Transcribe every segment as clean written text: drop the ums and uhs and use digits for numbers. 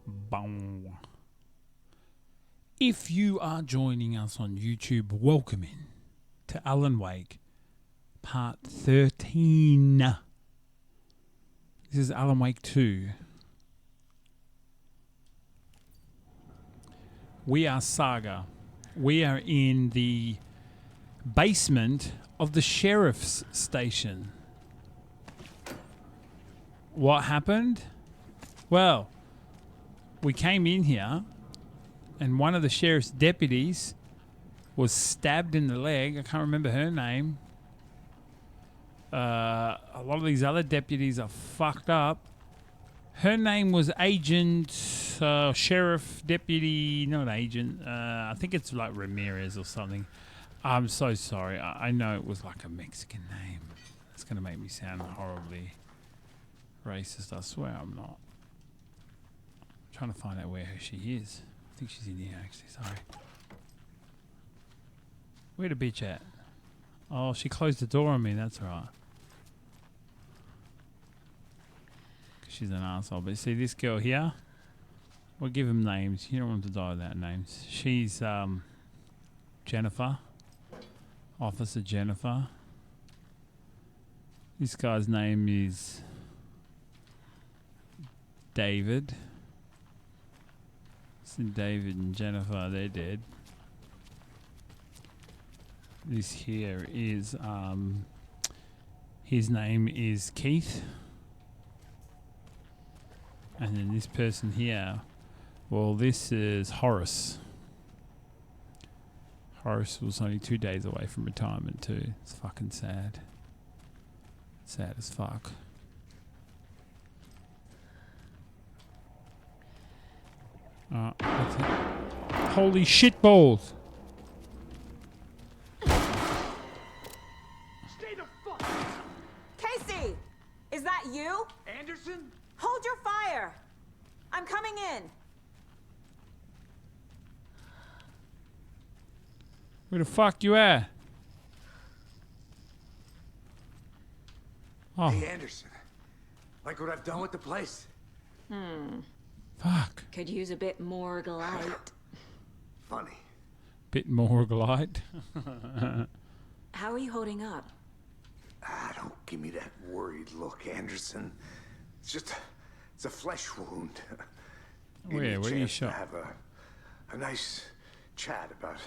Boom. If you are joining us on YouTube, welcome in to Alan Wake, part 13. This is Alan Wake 2. We are Saga. We are in the basement of the sheriff's station. What happened? Well, we came in here and one of the sheriff's deputies was stabbed in the leg. I can't remember her name. A lot of these other deputies are fucked up. Her name was Agent, Sheriff, Deputy, not Agent. I think it's like Ramirez or something. I'm so sorry. I know it was like a Mexican name. It's going to make me sound horribly racist. I swear I'm not. I'm trying to find out where she is. I think she's in here, actually. Sorry. Where the bitch at? Oh, she closed the door on me. That's all right. She's an asshole. But see this girl here? We'll give them names. You don't want them to die without names. She's Jennifer. Officer Jennifer. This guy's name is David. So David and Jennifer, they're dead. This here is his name is Keith. And then this person here, well, this is Horace. Horace was only 2 days away from retirement too. It's fucking sad. Sad as fuck. What's it? Holy shit balls! Stay the fuck! Casey! Is that you? Anderson? Hold your fire! I'm coming in. Where the fuck you at? Oh, Hey, Anderson. Like what I've done with the place? fuck. Could use a bit more light. Funny. Bit more glide. How are you holding up? Don't give me that worried look, Anderson. It's a flesh wound. Give me a Where are you chance to shot? have a nice chat about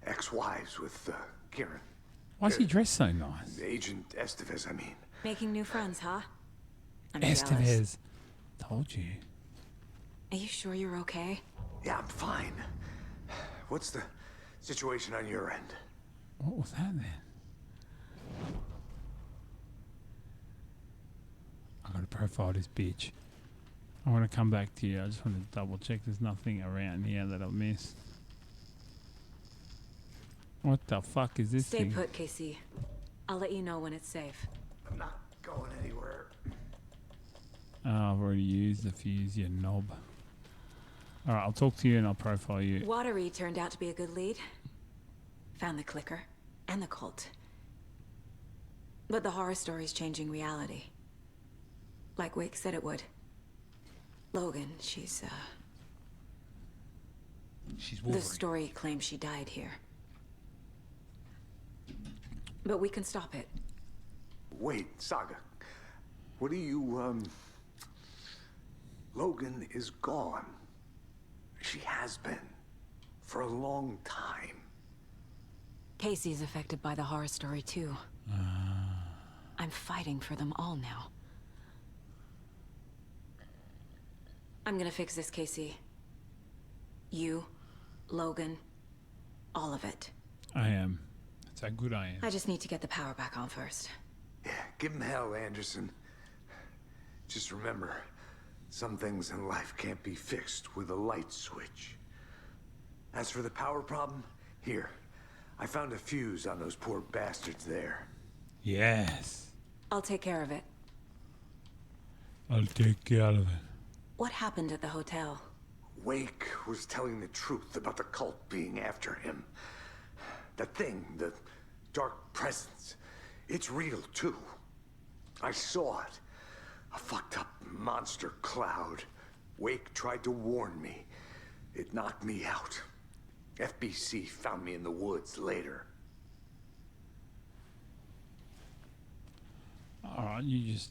ex-wives with Kieran. Why is he dressed so nice? Agent Estevez, I mean. Making new friends, huh? I'm jealous. Estevez. Told you. Are you sure you're okay? Yeah, I'm fine. What's the situation on your end? What was that then? I gotta profile this bitch. I want to come back to you. I just want to double check there's nothing around here that I've missed. What the fuck is this Stay thing? put, Casey. I'll let you know when it's safe. I'm not going anywhere. Oh, I've already used the fuse, you knob. Alright, I'll talk to you and I'll profile you. Watery turned out to be a good lead. Found the clicker and the cult. But the horror story's changing reality. Like Wake said it would. Logan, she's She's the Wolverine. story claims she died here. But we can stop it. Wait, Saga. What do you, Logan is gone. She has been. For a long time. Casey's affected by the horror story too. I'm fighting for them all now. I'm gonna fix this, Casey. You, Logan, all of it. I am. That's how good I am. I just need to get the power back on first. Yeah, give him hell, Anderson. Just remember, some things in life can't be fixed with a light switch. As for the power problem, here. I found a fuse on those poor bastards there. Yes. I'll take care of it. I'll take care of it. What happened at the hotel? Wake was telling the truth about the cult being after him. That thing, the dark presence, it's real too. I saw it. A fucked up monster cloud. Wake tried to warn me. It knocked me out. FBC found me in the woods later. Alright, you just,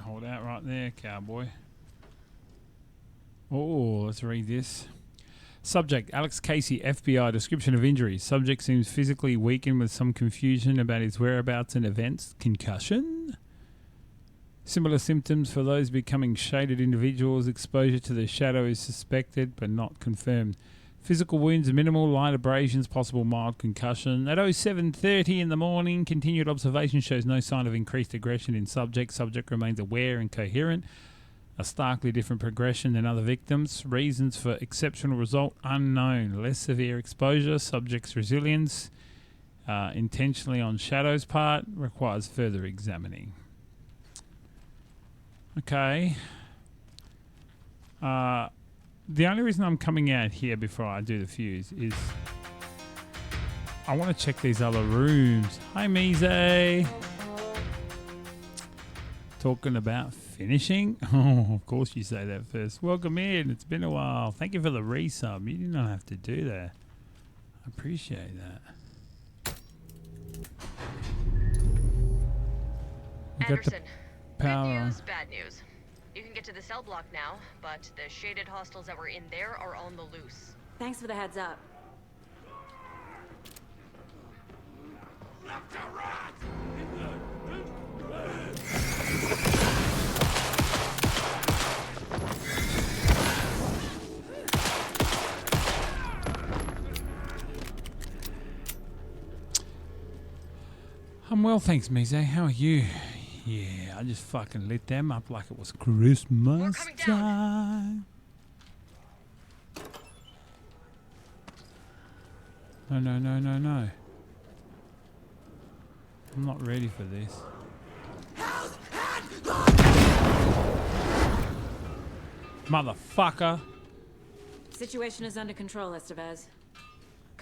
hold out right there, cowboy. Oh, let's read this. Subject, Alex Casey, FBI. Description of injuries. Subject seems physically weakened with some confusion about his whereabouts and events. Concussion? Similar symptoms for those becoming shaded individuals. Exposure to the shadow is suspected but not confirmed. Physical wounds minimal, light abrasions, possible mild concussion. At 07:30 in the morning, continued observation shows no sign of increased aggression in subject. Subject remains aware and coherent. A starkly different progression than other victims. Reasons for exceptional result unknown. Less severe exposure. Subject's resilience, intentionally on Shadow's part, requires further examining. Okay. The only reason I'm coming out here before I do the fuse is I want to check these other rooms. Hi, Mise. Talking about finishing? Oh, of course you say that first. Welcome in. It's been a while. Thank you for the resub. You did not have to do that. I appreciate that. We got the Anderson, power. good news, bad news. You can get to the cell block now, but the shaded hostiles that were in there are on the loose. Thanks for the heads up. I'm well, thanks, Mise. How are you? Yeah, I just fucking lit them up like it was Christmas coming time. No, no, no, no, no. I'm not ready for this. Motherfucker. Situation is under control, Estevez.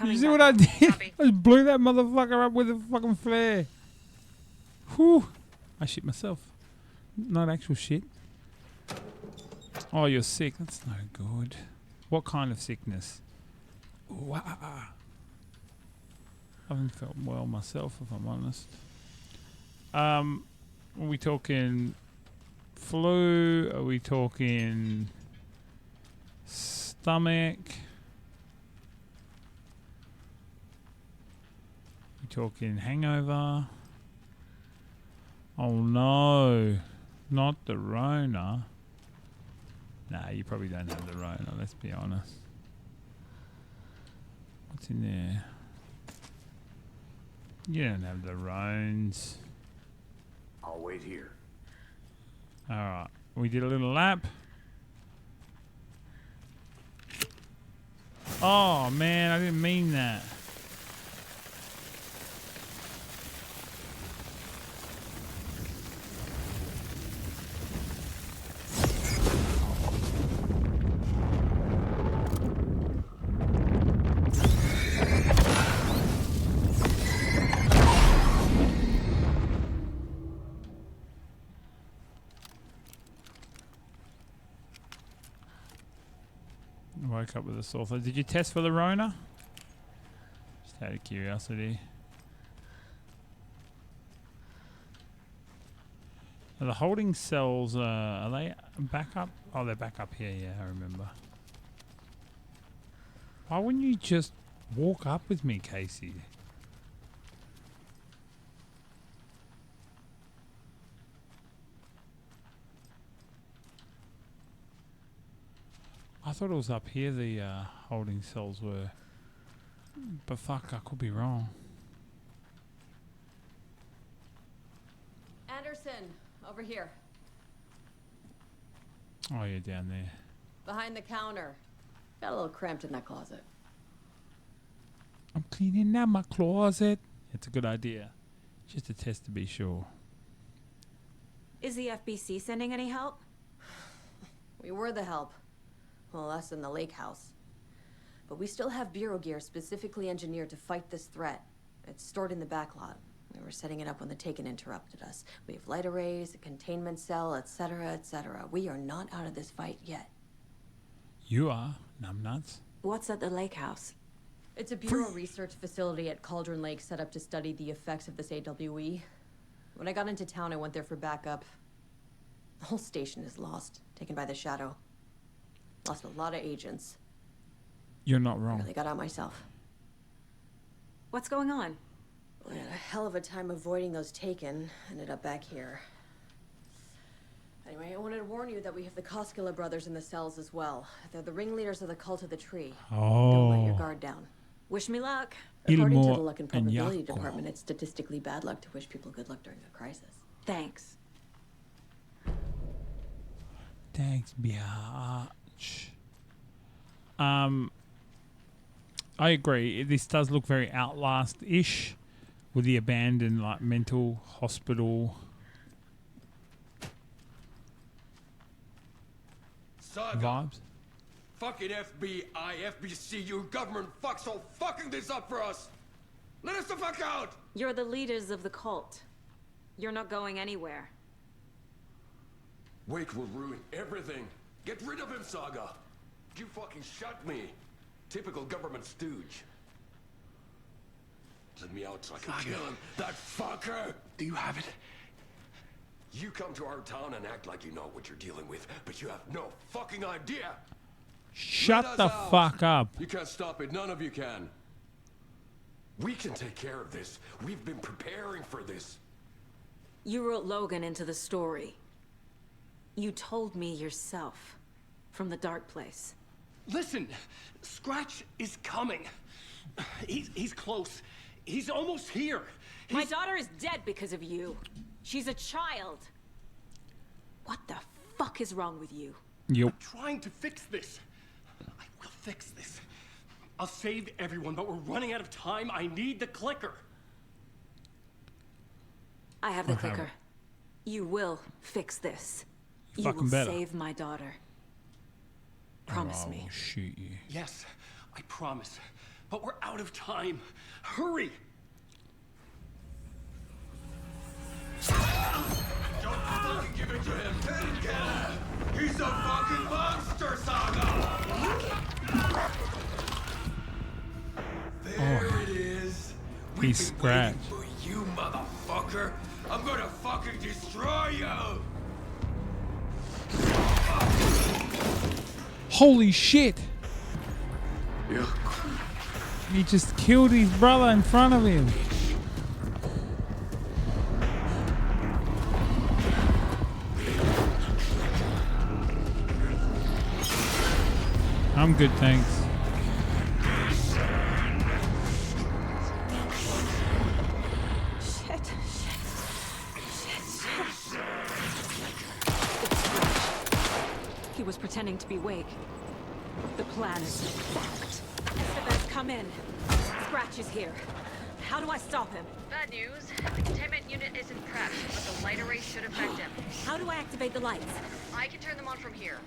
You see what I did? I just blew that motherfucker up with a fucking flare. Whew. I shit myself. Not actual shit. Oh, you're sick. That's no good. What kind of sickness? Ooh, I haven't felt well myself, if I'm honest. Are we talking flu? Are we talking stomach? Are we talking hangover? Oh no, not the Rona. Nah, you probably don't have the Rona, let's be honest. What's in there? You don't have the Rones. I'll wait here. Alright, we did a little lap. Oh man, I didn't mean that. Woke up with a sore throat. Did you test for the Rona? Just out of curiosity. Are the holding cells, are they back up? Oh, they're back up here, yeah, I remember. Why wouldn't you just walk up with me, Casey? I thought it was up here the holding cells were. But fuck, I could be wrong. Anderson, over here. Oh, you're down there. Behind the counter. Got a little cramped in that closet. I'm cleaning out my closet. It's a good idea. Just a test to be sure. Is the FBC sending any help? We were the help. Well, us in the lake house. But we still have Bureau gear specifically engineered to fight this threat. It's stored in the back lot. We were setting it up when the Taken interrupted us. We have light arrays, a containment cell, etc., etc. We are not out of this fight yet. You are, numbnuts. What's at the lake house? It's a Bureau research facility at Cauldron Lake set up to study the effects of this AWE. When I got into town, I went there for backup. The whole station is lost, taken by the Shadow. Lost a lot of agents. You're not I wrong. really got out myself. What's going on? We had a hell of a time avoiding those Taken. Ended up back here. Anyway, I wanted to warn you that we have the Koskela brothers in the cells as well. They're the ringleaders of the Cult of the Tree. Don't let your Oh. guard down. Wish me luck. According to Ilmo the luck and and probability Jaakko. department, it's statistically bad luck to wish people good luck during a crisis. Thanks. Thanks, biatch. I agree. This does look very Outlast-ish with the abandoned like mental hospital. Saga, Vibes. fucking FBI, FBC, you government fucks all fucking this up for us! Let us the fuck out! You're the leaders of the cult. You're not going anywhere. Wake will ruin everything. Get rid of him, Saga! You fucking shut me. Typical government stooge. Let me out so I can kill him. That fucker! Do you have it? You come to our town and act like you know what you're dealing with, but you have no fucking idea! Shut Let the us out. fuck up. You can't stop it, none of you can. We can take care of this. We've been preparing for this. You wrote Logan into the story. You told me yourself. From the dark place. Listen, Scratch is coming. He's close. He's almost here. My daughter is dead because of you. She's a child. What the fuck is wrong with you? Yup. Trying to fix this. I will fix this. I'll save everyone, but we're running out of time. I need the clicker. I have the We'll have clicker. You will fix this. You You fucking will better. save my daughter. Promise I me. will shoot you. Yes, I promise. But we're out of time. Hurry! Don't fucking give it to him! Let him get him! He's a fucking monster, Saga! There it is! We've He's been waiting Scratch. for you, motherfucker! I'm gonna fucking destroy you! Holy shit! He just killed his brother in front of him. I'm good, thanks. Shit. He was pretending to be Wake. The plan is fucked. Estevez, come in. Scratch is here. How do I stop him? Bad news. The containment unit isn't prepped, but the light array should affect him. How do I activate the lights? I can turn them on from here.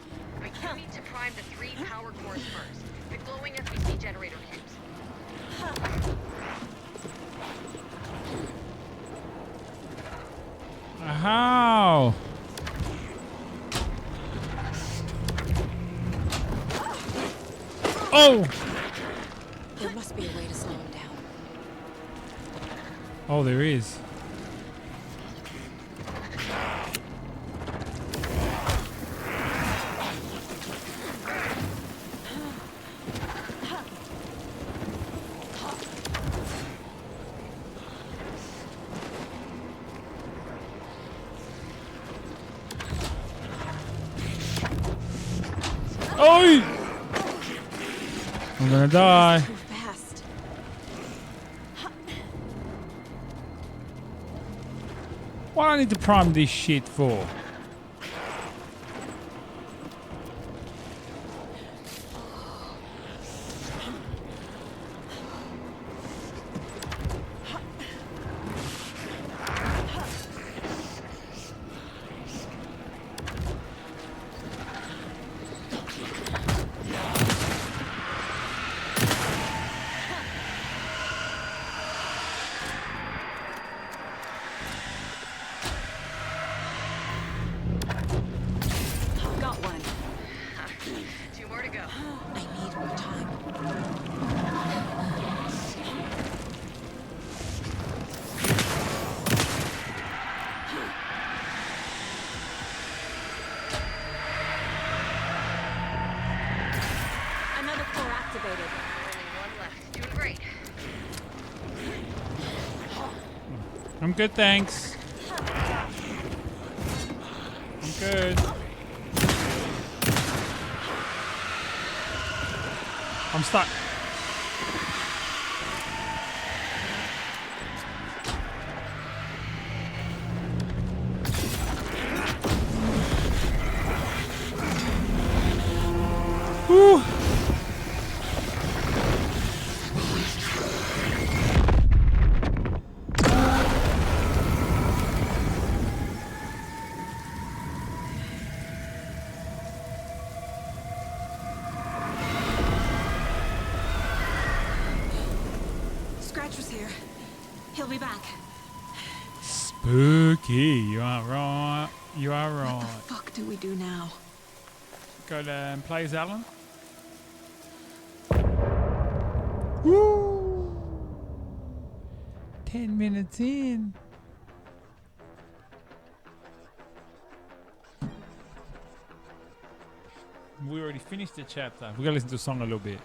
But you need to prime the 3 power cores first. The glowing FBC generator cubes. How? Oh! There must be a way to slow him down. Oh, there is. Oi! I'm gonna die. Too fast. What do I need to prime this shit for? go. I need more time. Another core activated. Only one left. Doing great. I'm good, thanks. I'm good. I'm stuck. Whew. Scratch was here. He'll be back. Spooky. You are right. You are What right. the fuck do we do now? Go to play as Alan. Woo! 10 minutes in. We already finished the chapter. We gotta listen to the song a little bit.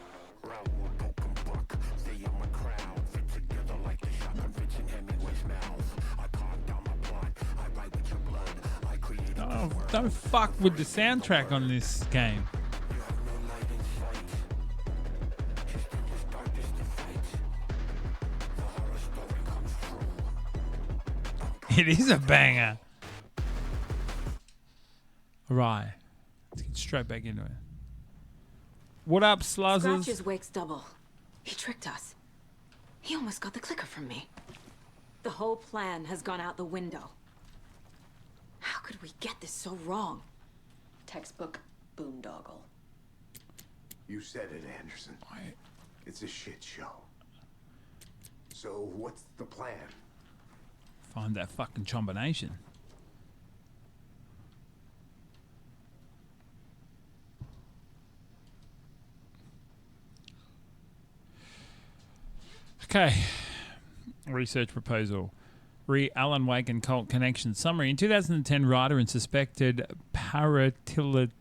Don't fuck with the soundtrack on this game. It is a banger. Right. Let's get straight back into it. What up, Sluzzers? Scratch's Wake's double. He tricked us. He almost got the clicker from me. The whole plan has gone out the window. How could we get this so wrong? Textbook boondoggle. You said it, Anderson. It's a shit show. So what's the plan? Find that fucking combination. Okay. Research proposal. Alan Wake and cult connection summary. In 2010, writer and suspected paratiliterian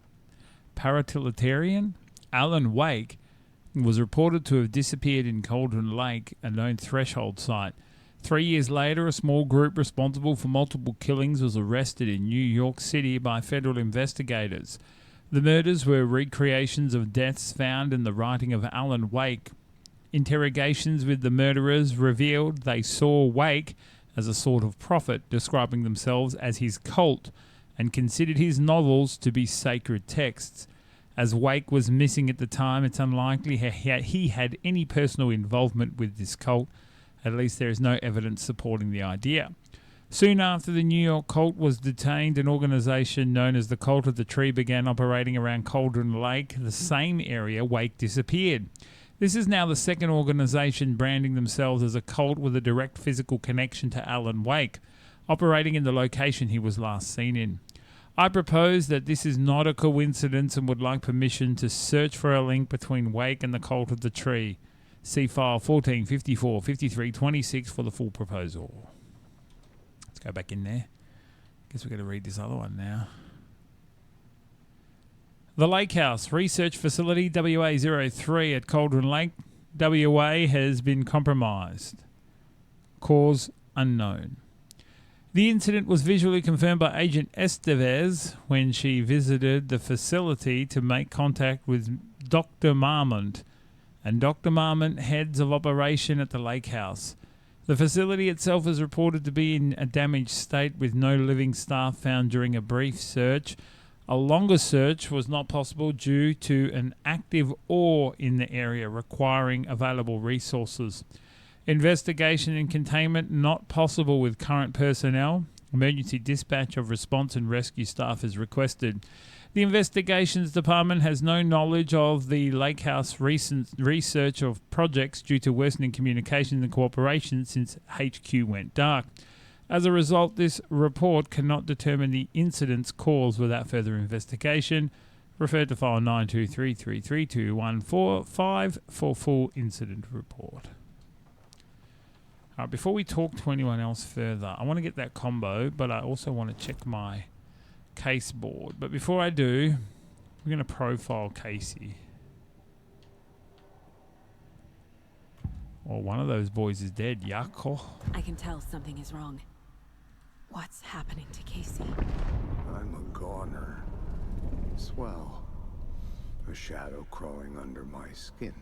Alan Wake was reported to have disappeared in Cauldron Lake, a known threshold site. 3 years later, a small group responsible for multiple killings was arrested in New York City by federal investigators. The murders were recreations of deaths found in the writing of Alan Wake. Interrogations with the murderers revealed they saw Wake as a sort of prophet, describing themselves as his cult, and considered his novels to be sacred texts. As Wake was missing at the time, it's unlikely he had any personal involvement with this cult. At least there is no evidence supporting the idea. Soon after the New York cult was detained, an organization known as the Cult of the Tree began operating around Cauldron Lake, the same area Wake disappeared. This is now the second organization branding themselves as a cult with a direct physical connection to Alan Wake, operating in the location he was last seen in. I propose that this is not a coincidence and would like permission to search for a link between Wake and the Cult of the Tree. See file 14, 54, 53, 26 for the full proposal. Let's go back in there. Guess we're going to read this other one now. The Lake House Research Facility WA03 at Cauldron Lake, WA has been compromised. Cause unknown. The incident was visually confirmed by Agent Estevez when she visited the facility to make contact with Dr. Marmont and Dr. Marmont, heads of operation at the Lake House. The facility itself is reported to be in a damaged state with no living staff found during a brief search. A longer search was not possible due to an active ore in the area requiring available resources. Investigation and containment not possible with current personnel. Emergency dispatch of response and rescue staff is requested. The Investigations Department has no knowledge of the Lake House recent research of projects due to worsening communication and cooperation since HQ went dark. As a result, this report cannot determine the incident's cause without further investigation. Refer to file 923333214 for full incident report. Before we talk to anyone else further, I want to get that combo, but I also want to check my case board. But before I do, we're going to profile Casey. Well, one of those boys is dead, Yako. I can tell something is wrong. What's happening to Casey? I'm a goner. Swell. A shadow crawling under my skin.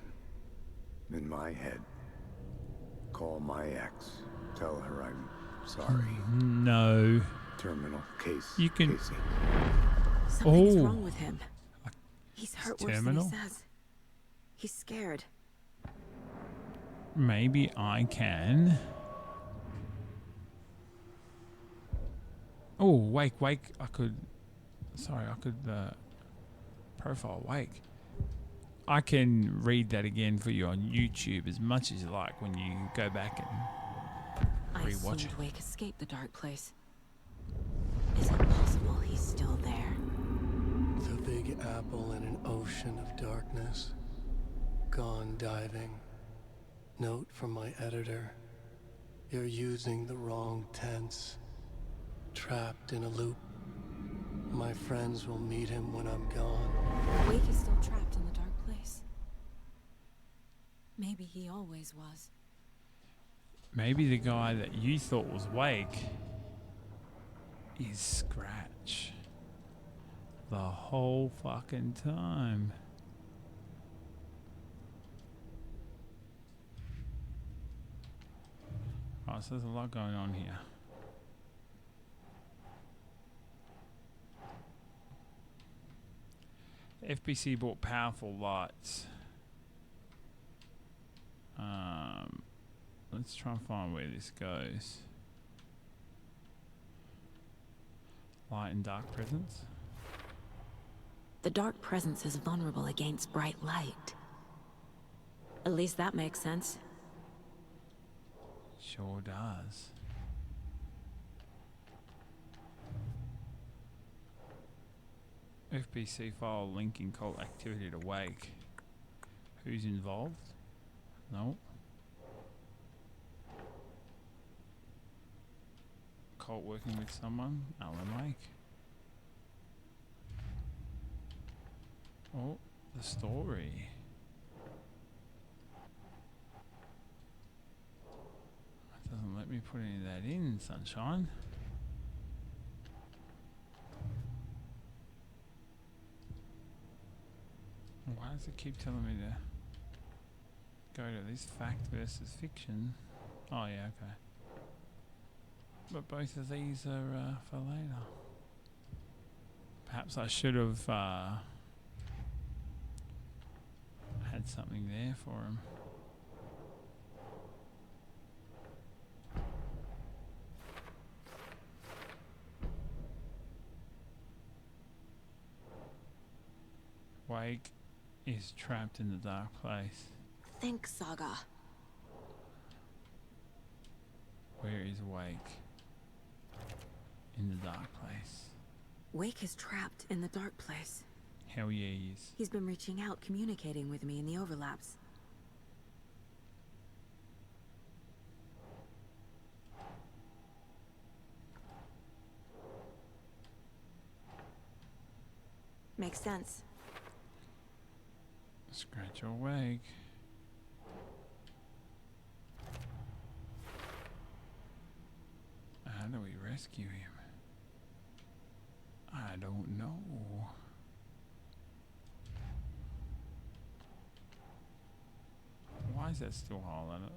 In my head. Call my ex. Tell her I'm sorry. No. Terminal case. You can- Casey. Something's Oh. wrong with him. He's hurt worse than terminal? he says. He's scared. Maybe I can. Oh, Wake. I could profile Wake. I can read that again for you on YouTube as much as you like when you go back and I rewatch assumed it. Wake escaped the dark place. Is it possible he's still there? The big apple in an ocean of darkness. Gone diving. Note from my editor. You're using the wrong tense. Trapped in a loop. My friends will meet him when I'm gone. Wake is still trapped in the dark place. Maybe he always was. Maybe the guy that you thought was Wake is Scratch. The whole fucking time. Right, so there's a lot going on here. FBC bought powerful lights. Let's try and find where this goes. Light and dark presence. The dark presence is vulnerable against bright light. At least that makes sense. Sure does. FBC file linking cult activity to Wake. Who's involved? No. Cult working with someone? Alan Wake. Oh, the story. It doesn't let me put any of that in, sunshine. Why does it keep telling me to go to this fact versus fiction? Oh yeah, okay. But both of these are for later. Perhaps I should have had something there for him. Wake is trapped in the dark place. Think, Saga. Where is Wake? In the dark place. Wake is trapped in the dark place. Hell yeah, he is. He's been reaching out, communicating with me in the overlaps. Makes sense. Scratch or Wake. How do we rescue him? I don't know. Why is that still holding it?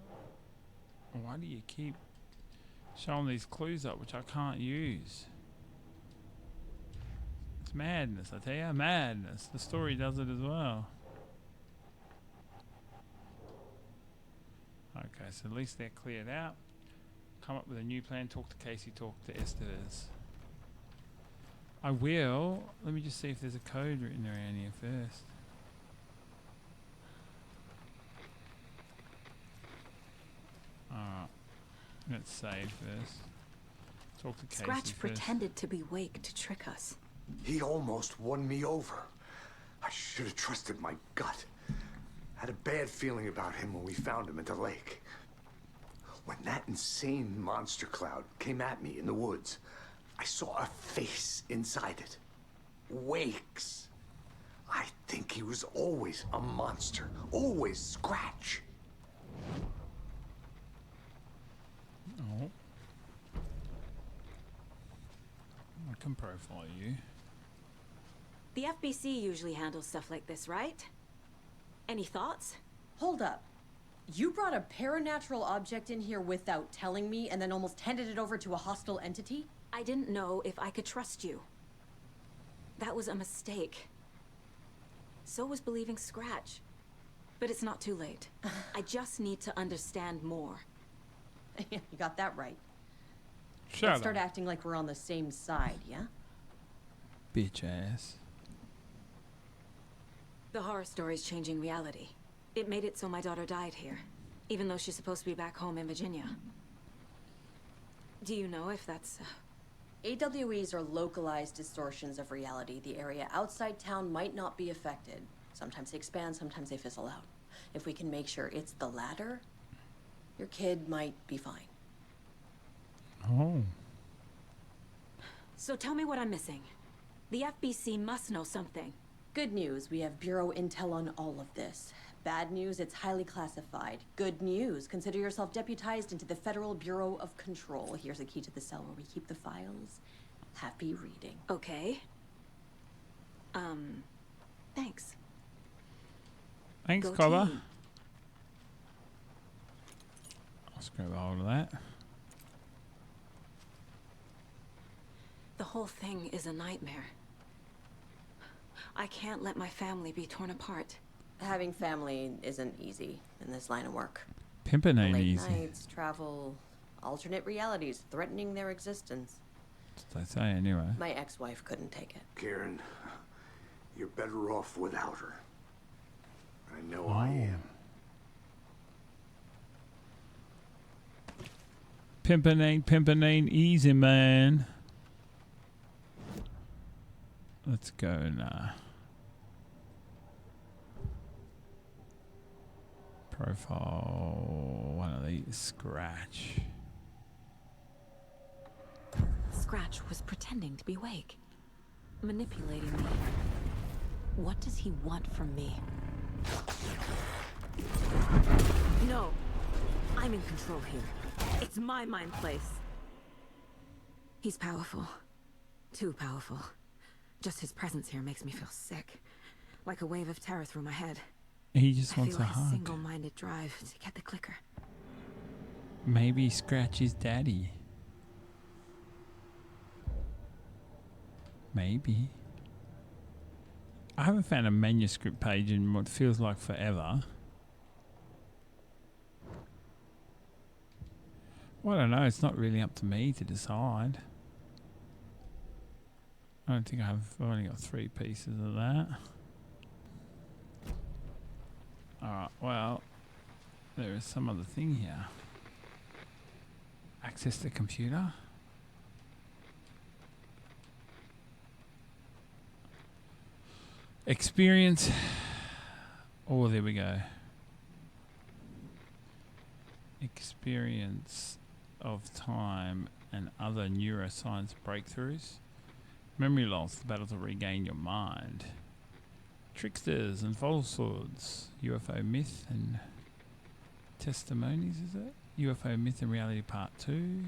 Why do you keep showing these clues up which I can't use? It's madness, I tell you, madness. The story does it as well. Okay, so at least they're cleared out. Come up with a new plan, talk to Casey, talk to Estevez. I will. Let me just see if there's a code written around here first. Alright. Let's save first. Talk to Casey Scratch first. pretended to be Wake to trick us. He almost won me over. I should have trusted my gut. Had a bad feeling about him when we found him at the lake. When that insane monster cloud came at me in the woods, I saw a face inside it. Wakes. I think he was always a monster. Always Scratch. Oh. I can profile you. The FBC usually handles stuff like this, right? Any thoughts? Hold up. You brought a paranatural object in here without telling me and then almost handed it over to a hostile entity? I didn't know if I could trust you. That was a mistake. So was believing Scratch. But it's not too late. I just need to understand more. You got that right. Shut Let's start up, acting like we're on the same side, yeah? bitch ass. The horror story's changing reality. It made it so my daughter died here, even though she's supposed to be back home in Virginia. Do you know if that's... AWEs are localized distortions of reality. The area outside town might not be affected. Sometimes they expand, sometimes they fizzle out. If we can make sure it's the latter, your kid might be fine. Oh. So tell me what I'm missing. The FBC must know something. Good news, we have Bureau intel on all of this. Bad news, it's highly classified. Good news, consider yourself deputized into the Federal Bureau of Control. Here's a key to the cell where we keep the files. Happy reading. Okay. Thanks. Thanks, Go Cobber. team. I'll just grab a hold of that. The whole thing is a nightmare. I can't let my family be torn apart. Having family isn't easy in this line of work. Pimpin' ain't Late easy. nights, travel, alternate realities threatening their existence. That's what they say anyway. My ex-wife couldn't take it. Karen, you're better off without her. I know I am. Pimpin' ain't easy, man. Let's go now. Profile one of these. Scratch. Scratch was pretending to be awake, manipulating me. What does he want from me? No, I'm in control here. It's my mind place. He's powerful. Too powerful. Just his presence here makes me feel sick. Like a wave of terror through my head. He just I wants feel a a hug. single-minded drive to get the clicker. Maybe Scratch is daddy. Maybe. I haven't found a manuscript page in what feels like forever. Well, I don't know. It's not really up to me to decide. I don't think I've only got 3 pieces of that. Alright, well, there is some other thing here. Access the computer. Experience. Oh, there we go. Experience of time and other neuroscience breakthroughs. Memory loss, the battle to regain your mind. Tricksters and falsehoods. UFO myth and testimonies, is it? UFO myth and reality part 2.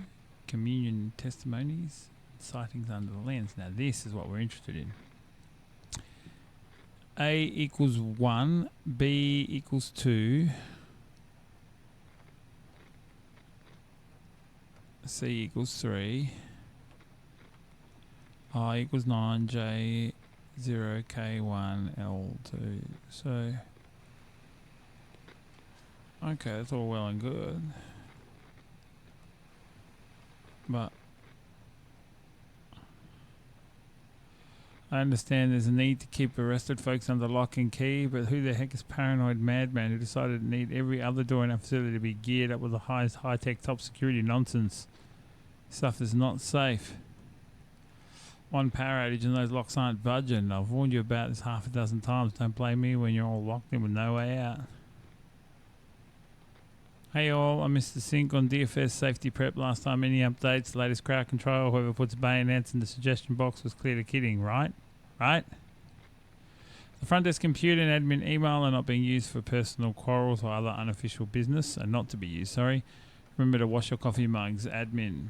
Communion testimonies. Sightings under the lens. Now this is what we're interested in. A equals 1. B equals 2. C equals 3. I equals 9. J 0. K1. L2. So, okay, that's all well and good. But I understand there's a need to keep arrested folks under lock and key, but who the heck is paranoid madman who decided to need every other door in our facility to be geared up with the highest high-tech top security nonsense? Stuff is not safe. one power outage and those locks aren't budging. I've warned you about this half a dozen times. Don't blame me when you're all locked in with no way out. Hey all, I missed the sync on DFS safety prep last time. Any updates? Latest crowd control? Whoever puts bayonets in the suggestion box was clear to kidding, right? Right? The front desk computer and admin email are not being used for personal quarrels or other unofficial business. Are not to be used, sorry. Remember to wash your coffee mugs, admin.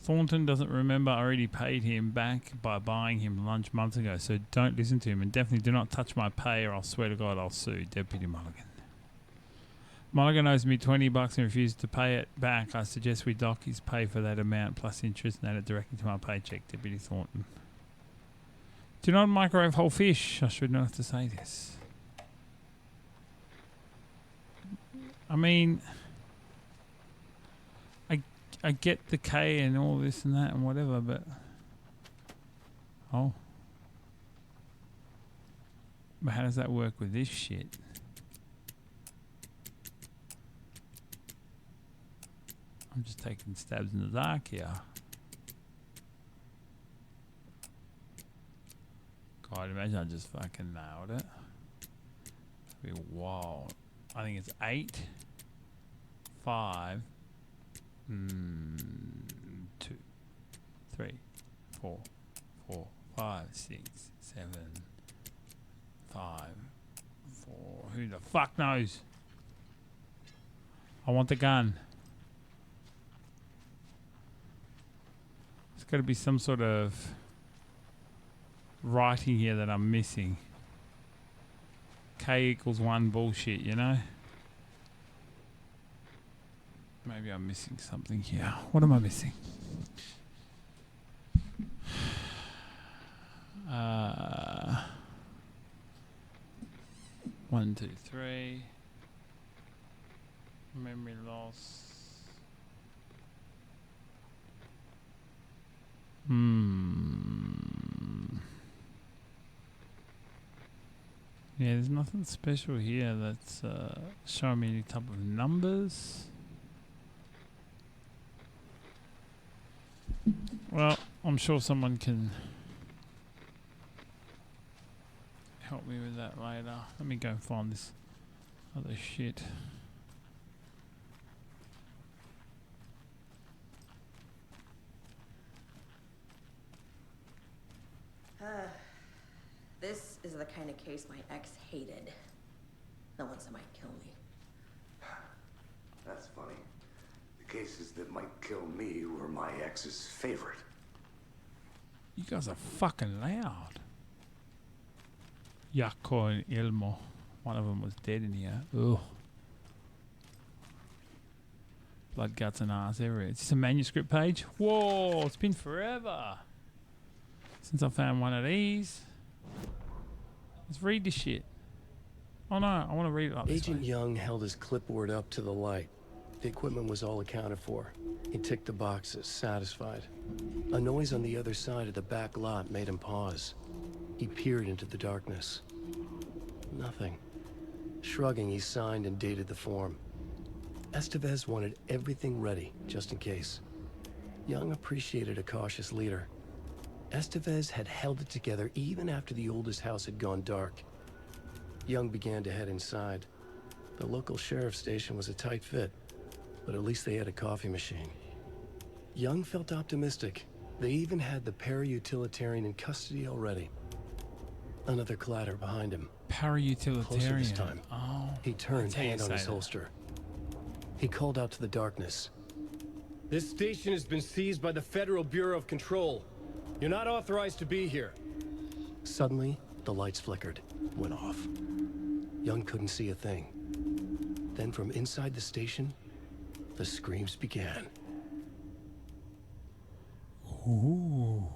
Thornton doesn't remember I already paid him back by buying him lunch months ago, so don't listen to him and definitely do not touch my pay or I'll swear to God I'll sue. Deputy Mulligan. Mulligan owes me $20 and refuses to pay it back. I suggest we dock his pay for that amount plus interest and add it directly to my paycheck. Deputy Thornton. Do not microwave whole fish. I should not have to say this. I mean, I get the K and all this and that and whatever, but oh, but how does that work with this shit? I'm just taking stabs in the dark here. God, imagine I just fucking nailed it. That'd be wild. I think it's 8, 5, 2, 3, 4, 5, 6, 7, 5, 4. Who the fuck knows? I want the gun. There's got to be some sort of writing here that I'm missing. K equals 1 bullshit, you know? Maybe I'm missing something here. What am I missing? 1, 2, 3. Memory loss. Yeah, there's nothing special here that's showing me any type of numbers. Well, I'm sure someone can help me with that later. Let me go and find this other shit. This is the kind of case my ex hated. The ones that might kill me. That's funny. The cases that might kill me were my ex's favorite. You guys are fucking loud. Yako and Ilmo. One of them was dead in here. Ugh. Blood, guts and ass everywhere. Is this a manuscript page? Whoa, it's been forever since I found one of these. Let's read this shit. Oh no, I want to read it like this Agent way. Young held his clipboard up to the light. The equipment was all accounted for. He ticked the boxes, satisfied. A noise on the other side of the back lot made him pause. He peered into the darkness. Nothing. Shrugging, he signed and dated the form. Estevez wanted everything ready, just in case. Young appreciated a cautious leader. Estevez had held it together even after the oldest house had gone dark. Young began to head inside. The local sheriff's station was a tight fit, but at least they had a coffee machine. Young felt optimistic. They even had the para-utilitarian in custody already. Another clatter behind him. Para-utilitarian. Closer this time. Oh. He turned, That's how you hand on say his that. holster. He called out to the darkness. This station has been seized by the Federal Bureau of Control. You're not authorized to be here. Suddenly, the lights flickered, went off. Young couldn't see a thing. Then from inside the station, the screams began. Ooh.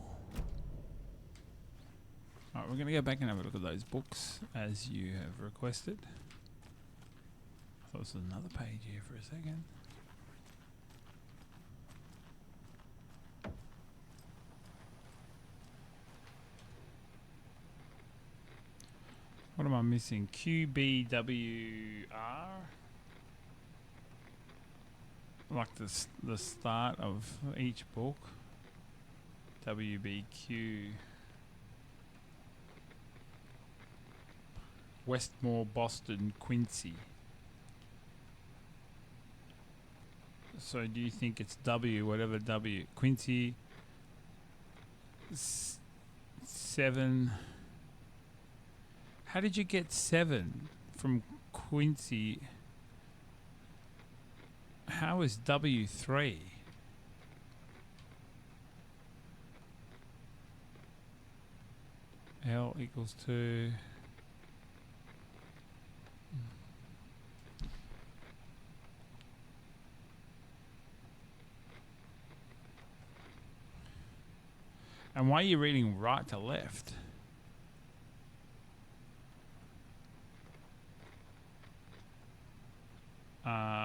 Alright, we're going to go back and have a look at those books as you have requested. I thought this was another page here for a second. What am I missing? QBWR? Like the start of each book. WBQ. Westmore, Boston, Quincy. So do you think it's W, whatever W? Quincy, 7. How did you get 7 from Quincy? How is W 3? L equals 2. And why are you reading right to left?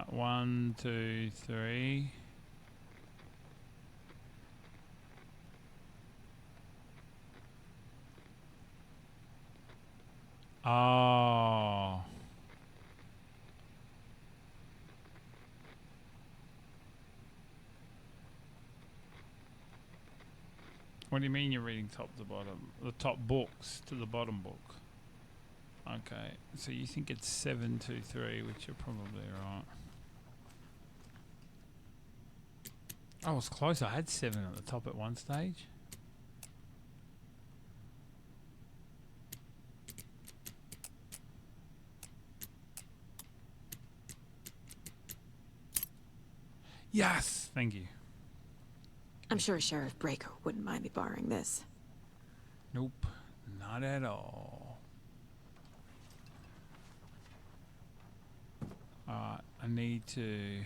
One, two, three. Oh. What do you mean you're reading top to bottom? The top books to the bottom book. Okay, so you think it's 723, which you're probably right. I was close. I had 7 at the top at one stage. Yes, thank you. I'm sure Sheriff Breaker wouldn't mind me borrowing this. Nope, not at all. I need to...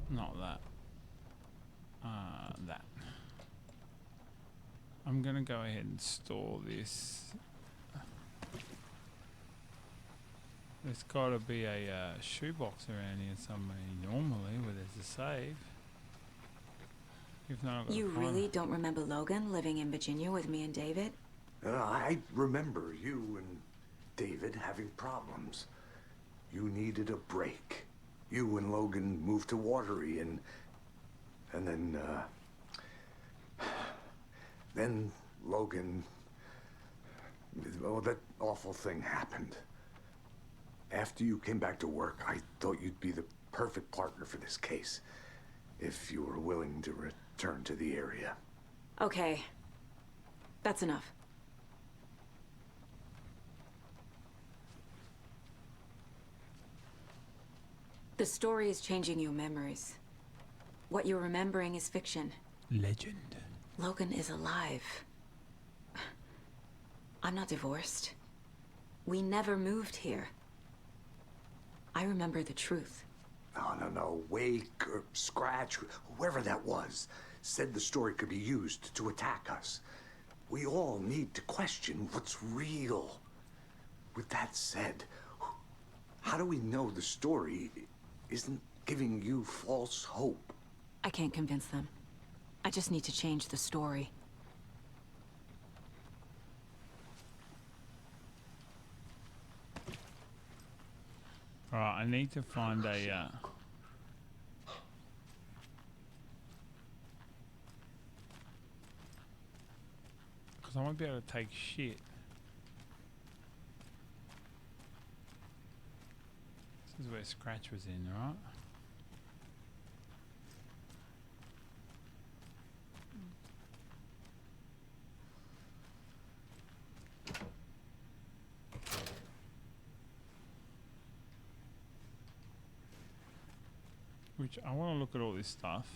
Not that. That. I'm gonna go ahead and store this. There's gotta be a shoebox around here somewhere normally where there's a save. If not, I've got You to find really it. don't remember Logan living in Virginia with me and David? I remember you and David having problems. You needed a break. You and Logan moved to Watery and then Logan, oh, that awful thing happened. After you came back to work, I thought you'd be the perfect partner for this case, if you were willing to return to the area. Okay. That's enough. The story is changing your memories. What you're remembering is fiction. Legend. Logan is alive. I'm not divorced. We never moved here. I remember the truth. No. Wake or Scratch, whoever that was, said the story could be used to attack us. We all need to question what's real. With that said, how do we know the story isn't giving you false hope? I can't convince them. I just need to change the story. Alright, I need to find a because I won't be able to take shit. This is where Scratch was in, right? Which I want to look at all this stuff,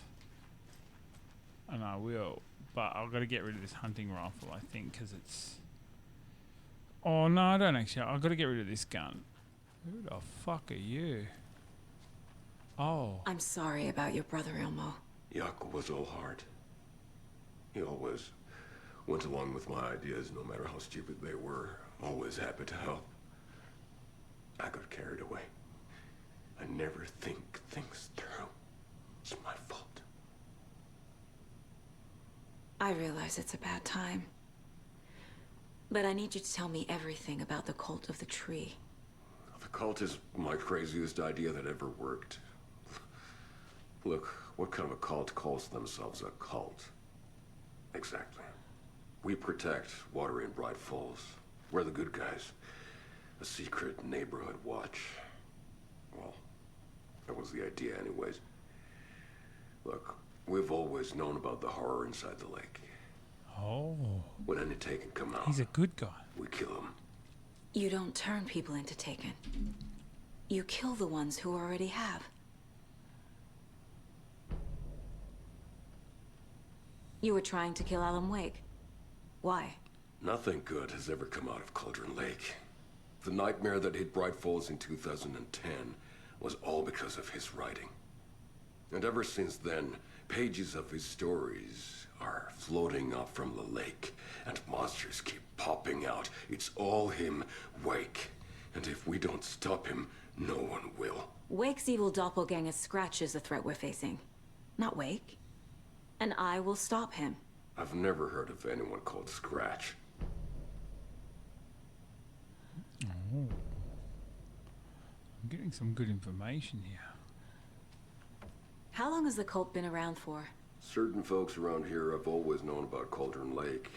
and I will, but I've got to get rid of this hunting rifle, I think, because it's... Oh no, I don't actually. I've got to get rid of this gun. Who the fuck are you? Oh. I'm sorry about your brother, Ilmo. Yaakov was all heart. He always went along with my ideas, no matter how stupid they were. Always happy to help. I got carried away. I never think things through. It's my fault. I realize it's a bad time. But I need you to tell me everything about the Cult of the Tree. The cult is my craziest idea that ever worked. Look, What kind of a cult calls themselves a cult? Exactly. We protect water in Bright Falls. We're the good guys. A secret neighborhood watch. Well, that was the idea anyways. Look, we've always known about the horror inside the lake. Oh. When any Taken come out, He's a good guy. we kill them. You don't turn people into Taken. You kill the ones who already have. You were trying to kill Alan Wake. Why? Nothing good has ever come out of Cauldron Lake. The nightmare that hit Bright Falls in 2010 was all because of his writing. And ever since then, pages of his stories are floating up from the lake, and monsters keep popping out. It's all him, Wake. And if we don't stop him, no one will. Wake's evil doppelganger Scratch is the threat we're facing, not Wake. And I will stop him. I've never heard of anyone called Scratch. Oh. I'm getting some good information here. How long has the cult been around for? Certain folks around here have always known about Cauldron Lake.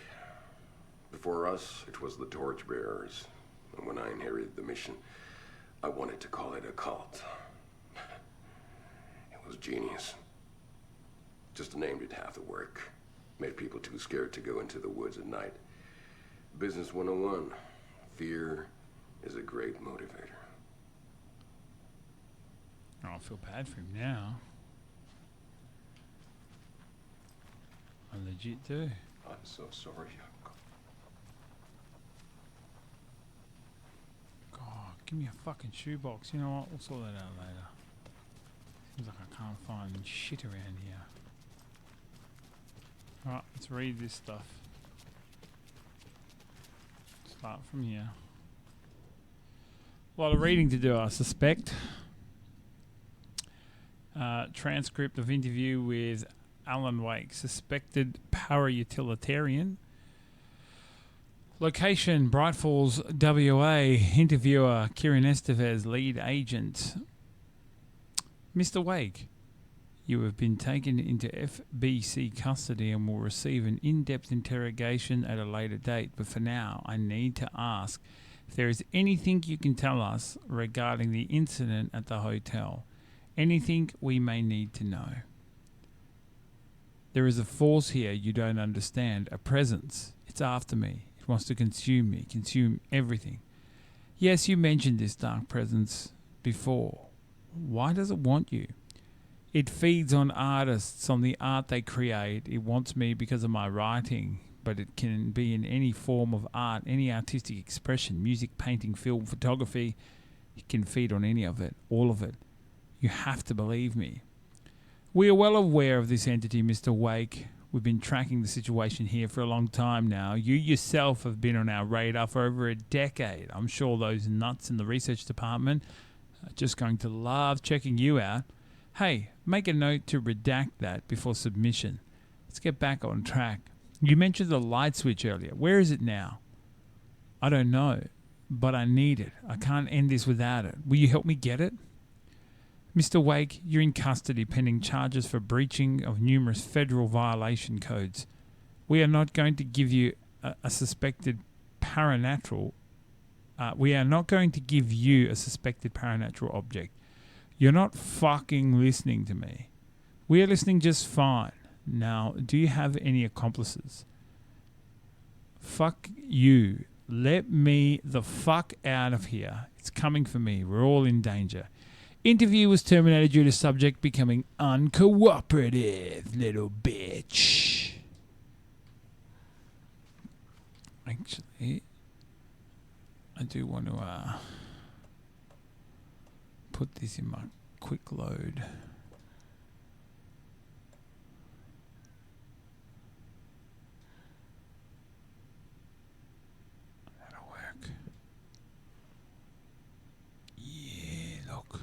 Before us, it was the Torchbearers. And when I inherited the mission, I wanted to call it a cult. It was genius. Just a name did half the work. Made people too scared to go into the woods at night. Business 101. Fear is a great motivator. Oh, I feel bad for him now. I legit do. I'm so sorry. God, give me a fucking shoebox. You know what? We'll sort that out later. Seems like I can't find shit around here. Alright, let's read this stuff. Start from here. A lot of reading to do, I suspect. Transcript of interview with Alan Wake, suspected para-utilitarian. Location, Bright Falls, WA. Interviewer, Kieran Estevez, lead agent. Mr. Wake, you have been taken into FBC custody and will receive an in-depth interrogation at a later date. But for now, I need to ask if there is anything you can tell us regarding the incident at the hotel. Anything we may need to know. There is a force here you don't understand, a presence. It's after me. It wants to consume me, consume everything. Yes, you mentioned this dark presence before. Why does it want you? It feeds on artists, on the art they create. It wants me because of my writing, but it can be in any form of art, any artistic expression, music, painting, film, photography. It can feed on any of it, all of it. You have to believe me. We are well aware of this entity, Mr. Wake. We've been tracking the situation here for a long time now. You yourself have been on our radar for over a decade. I'm sure those nuts in the research department are just going to love checking you out. Hey, make a note to redact that before submission. Let's get back on track. You mentioned the light switch earlier. Where is it now? I don't know, but I need it. I can't end this without it. Will you help me get it? Mr. Wake, you're in custody pending charges for breaching of numerous federal violation codes. We are not going to give you a suspected paranatural. We are not going to give you a suspected paranatural object. You're not fucking listening to me. We are listening just fine. Now, do you have any accomplices? Fuck you. Let me the fuck out of here. It's coming for me. We're all in danger. Interview was terminated due to subject becoming uncooperative, little bitch. Actually, I do want to put this in my quick load. That'll work. Yeah, look.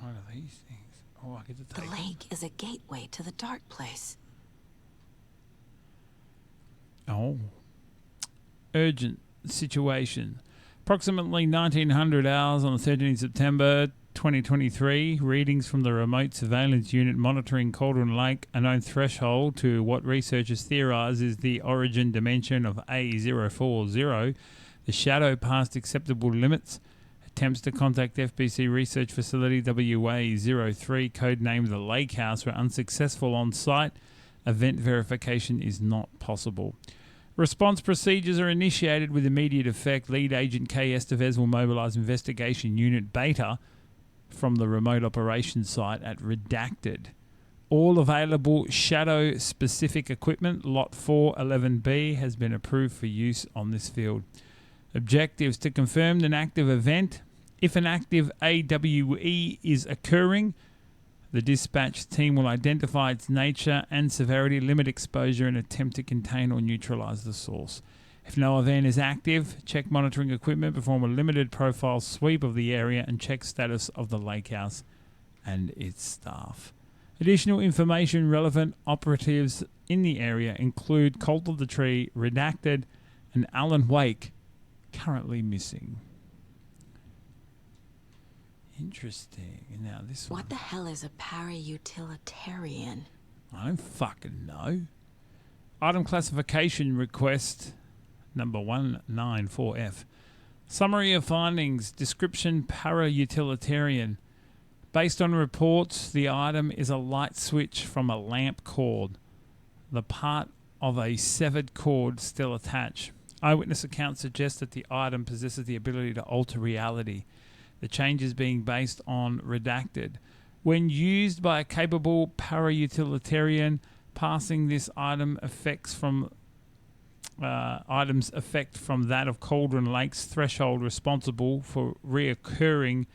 What are these things? Oh, I get to take The lake is a gateway to the dark place. Oh. Urgent situation. Approximately 1900 hours on the 13th September 2023, readings from the remote surveillance unit monitoring Cauldron Lake, a known threshold to what researchers theorize is the origin dimension of A040, the shadow past acceptable limits. Attempts to contact FBC Research Facility WA03, codenamed the Lake House, were unsuccessful on site. Event verification is not possible. Response procedures are initiated with immediate effect. Lead Agent K. Estevez will mobilize Investigation Unit Beta from the remote operations site at Redacted. All available shadow-specific equipment, Lot 411B, has been approved for use on this field. Objectives: to confirm an active event. If an active AWE is occurring, the dispatch team will identify its nature and severity, limit exposure, and attempt to contain or neutralize the source. If no event is active, check monitoring equipment, perform a limited profile sweep of the area, and check status of the lake house and its staff. Additional information relevant operatives in the area include Cult of the Tree, Redacted, and Alan Wake, currently missing. Interesting. Now this one. What the hell is a para-utilitarian? I don't fucking know. Item classification request number 194F. Summary of findings. Description: para-utilitarian. Based on reports, the item is a light switch from a lamp cord. The part of a severed cord still attached. Eyewitness accounts suggest that the item possesses the ability to alter reality. The changes being based on Redacted. When used by a capable para-utilitarian, passing this item effects from items effect from that of Cauldron Lake's threshold responsible for reoccurring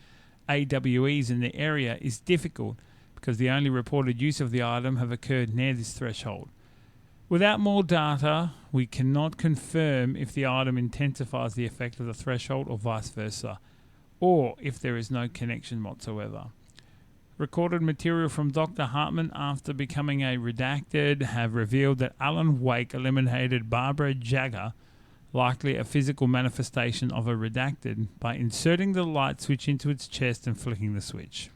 AWEs in the area is difficult because the only reported use of the item have occurred near this threshold. Without more data, we cannot confirm if the item intensifies the effect of the threshold or vice versa, or if there is no connection whatsoever. Recorded material from Dr. Hartman after becoming a Redacted have revealed that Alan Wake eliminated Barbara Jagger, likely a physical manifestation of a Redacted, by inserting the light switch into its chest and flicking the switch.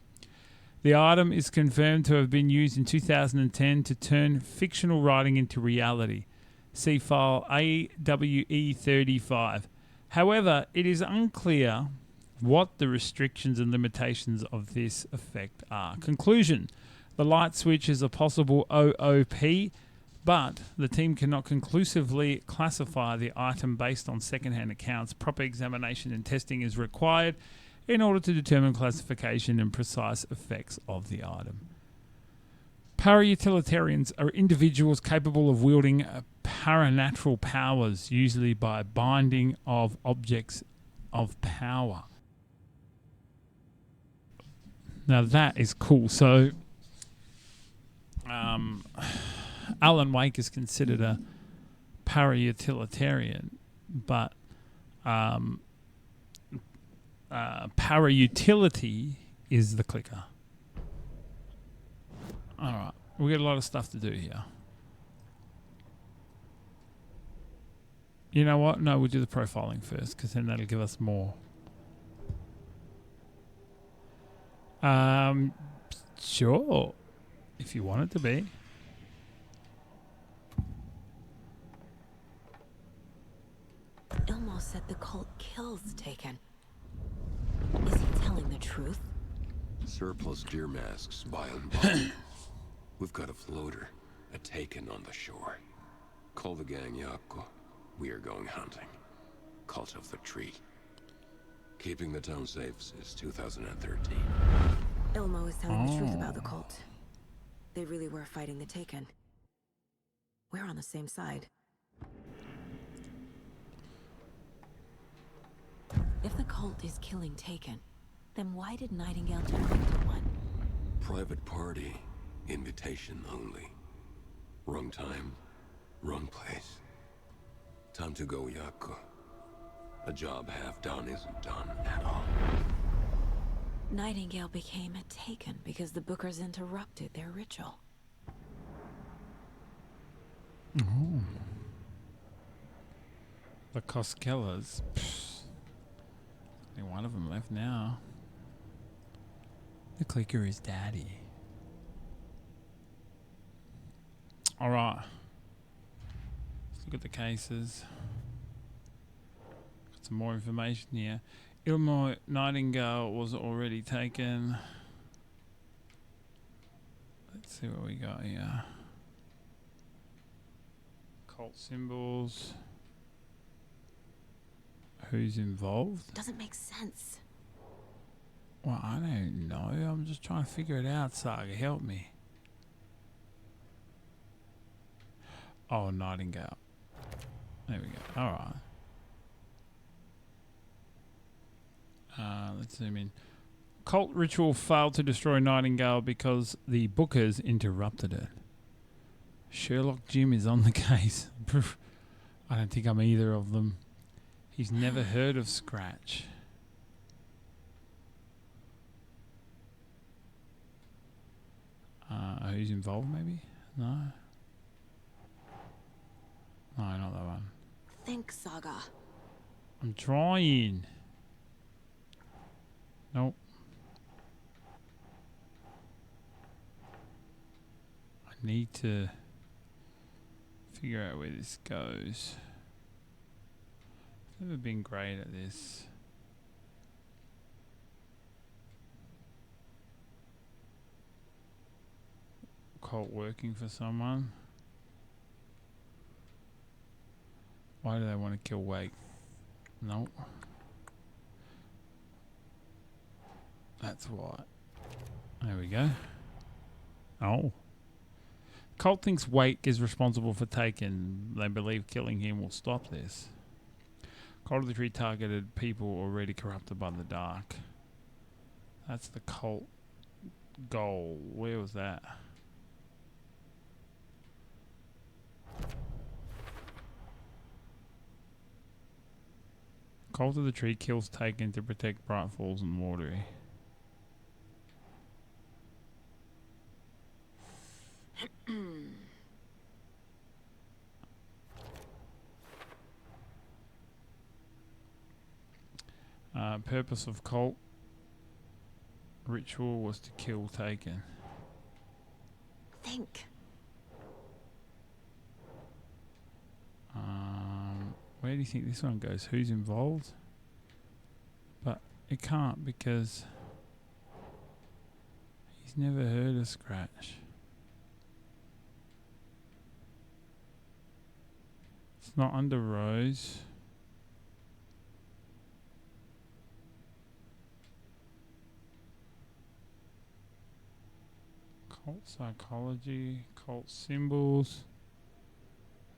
The item is confirmed to have been used in 2010 to turn fictional writing into reality. See file AWE35. However, it is unclear what the restrictions and limitations of this effect are. Conclusion: the light switch is a possible OOP, but the team cannot conclusively classify the item based on second-hand accounts. Proper examination and testing is required in order to determine classification and precise effects of the item. Para-utilitarians are individuals capable of wielding paranatural powers, usually by binding of objects of power. Now that is cool. So, Alan Wake is considered a para-utilitarian, but para-utility is the clicker. All right, we got a lot of stuff to do here. You know what? No, we'll do the profiling first, because then that'll give us more. Sure, if you want it to be. Ilmo said the cult kills Taken. Is he telling the truth? Surplus deer masks, bile and bone. We've got a floater, a Taken on the shore. Call the gang Yako. We are going hunting. Cult of the Tree. Keeping the town safe since 2013. Ilmo is telling the truth about the cult. They really were fighting the Taken. We're on the same side. If the cult is killing Taken, then why did Nightingale turn into one? Private party. Invitation only. Wrong time, wrong place. Time to go, Yako. A job half done isn't done at all. Nightingale became a Taken because the Bookers interrupted their ritual. The Koskellas. Only one of them left now. The clicker is daddy. Alright. Let's look at the cases. Got some more information here. Illinois Nightingale was already taken. Let's see what we got here. Cult symbols. Who's involved? Doesn't make sense. Well, I don't know. I'm just trying to figure it out, Saga. Help me. Oh, Nightingale. There we go. Alright. Let's zoom in. Cult ritual failed to destroy Nightingale because the Bookers interrupted it. Sherlock Jim is on the case. I don't think I'm either of them. He's never heard of Scratch. Who's involved, maybe? No? No, not that one. Think, Saga. I'm trying. Nope. I need to figure out where this goes. I've never been great at this. Cult working for someone. Why do they want to kill Wake? Nope. That's why. There we go. Oh. Cult thinks Wake is responsible for Taken. They believe killing him will stop this. Cult of the Tree targeted people already corrupted by the dark. That's the cult goal. Where was that? Cult of the Tree kills Taken to protect Bright Falls and Watery. Purpose of cult ritual was to kill Taken. Think. Where do you think this one goes? Who's involved? But it can't because he's never heard of Scratch. It's not under Rose. Cult psychology, cult symbols,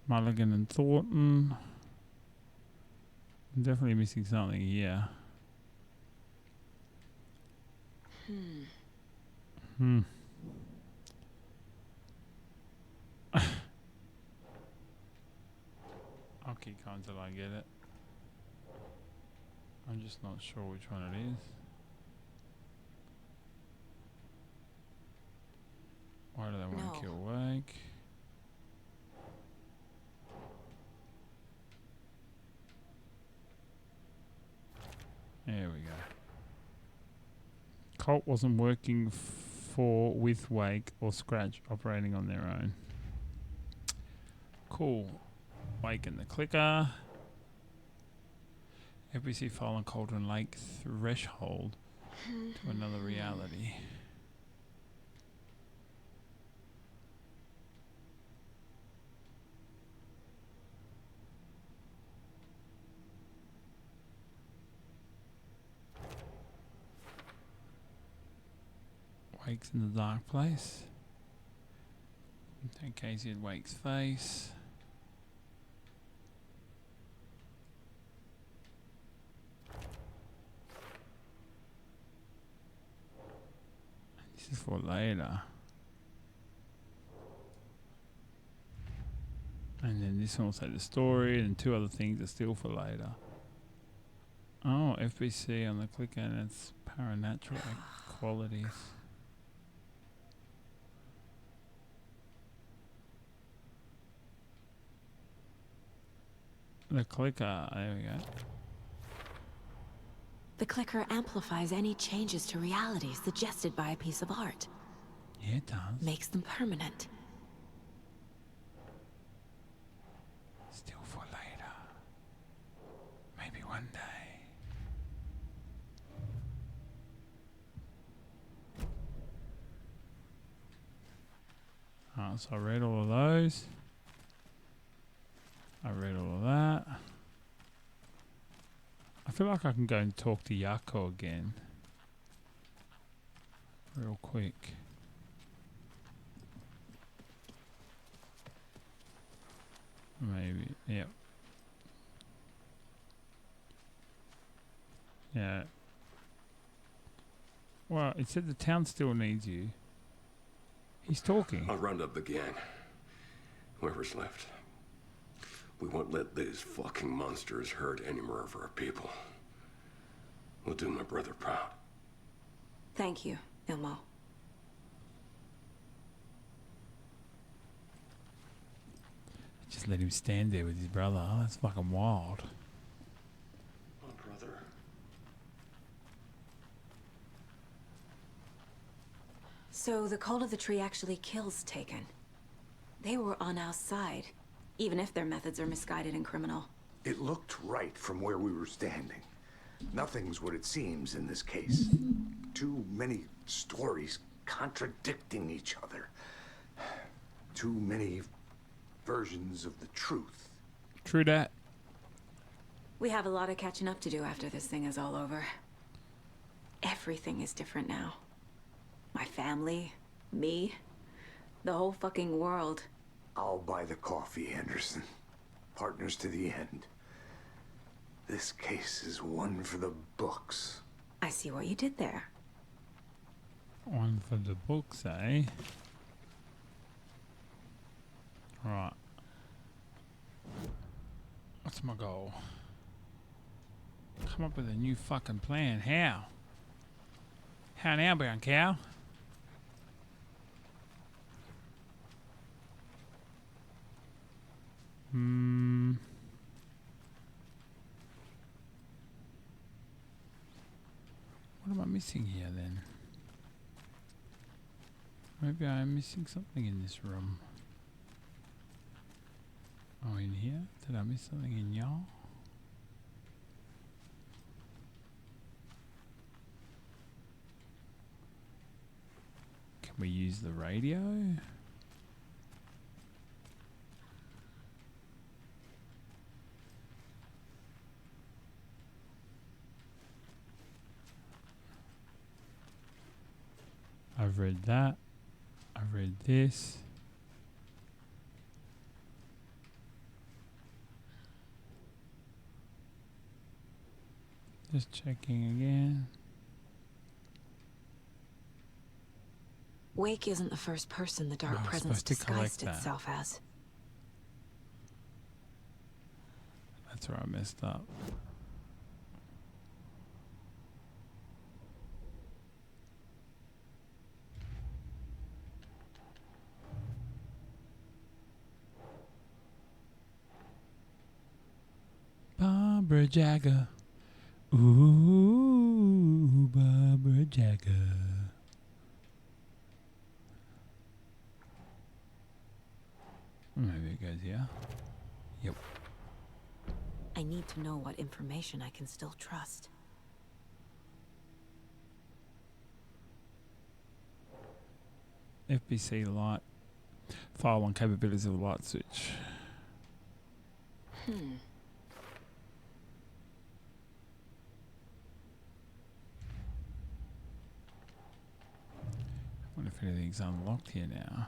Mulligan and Thornton. I'm definitely missing something here. I'll keep going until I get it. I'm just not sure which one it is. Why do they want to kill Wake? There we go. Colt wasn't working with Wake or Scratch operating on their own. Cool. Wake and the clicker. FBC Fallen Cauldron Lake threshold to another reality. Wake's in the dark place. In case he had Wake's face. This is for later. And then this one will say the story, and two other things are still for later. Oh, FBC on the clicker, and it's paranatural qualities. The clicker, there we go. The clicker amplifies any changes to reality suggested by a piece of art. Yeah, it does. Makes them permanent. Still for later. Maybe one day. Alright, so I read all of those. I read all of that. I feel like I can go and talk to Yako again. Real quick. Maybe, yep. Yeah. Well, it said the town still needs you. He's talking. I'll round up the gang. Whoever's left. We won't let these fucking monsters hurt any more of our people. We'll do my brother proud. Thank you, Ilmo. Just let him stand there with his brother. Oh, that's fucking wild. My brother. So the Cult of the Tree actually kills Taken. They were on our side, even if their methods are misguided and criminal. It looked right from where we were standing. Nothing's what it seems in this case. Too many stories contradicting each other. Too many versions of the truth. True that. We have a lot of catching up to do after this thing is all over. Everything is different now. My family, me, the whole fucking world. I'll buy the coffee, Anderson. Partners to the end. This case is one for the books. I see what you did there. One for the books, eh? Right. What's my goal? Come up with a new fucking plan. How? How now, brown cow? What am I missing here then? Maybe I'm missing something in this room. Oh, in here? Did I miss something in y'all? Can we use the radio? I've read that. I've read this. Just checking again. Wake isn't the first person the Dark Oh, I was Presence supposed to collect disguised that. itself as. That's where I messed up. Barbara Jagger. Ooh, Barbara Jagger. Maybe it goes here. Yep. I need to know what information I can still trust. FBC light. File on capabilities of the light switch. I wonder if anything's unlocked here now.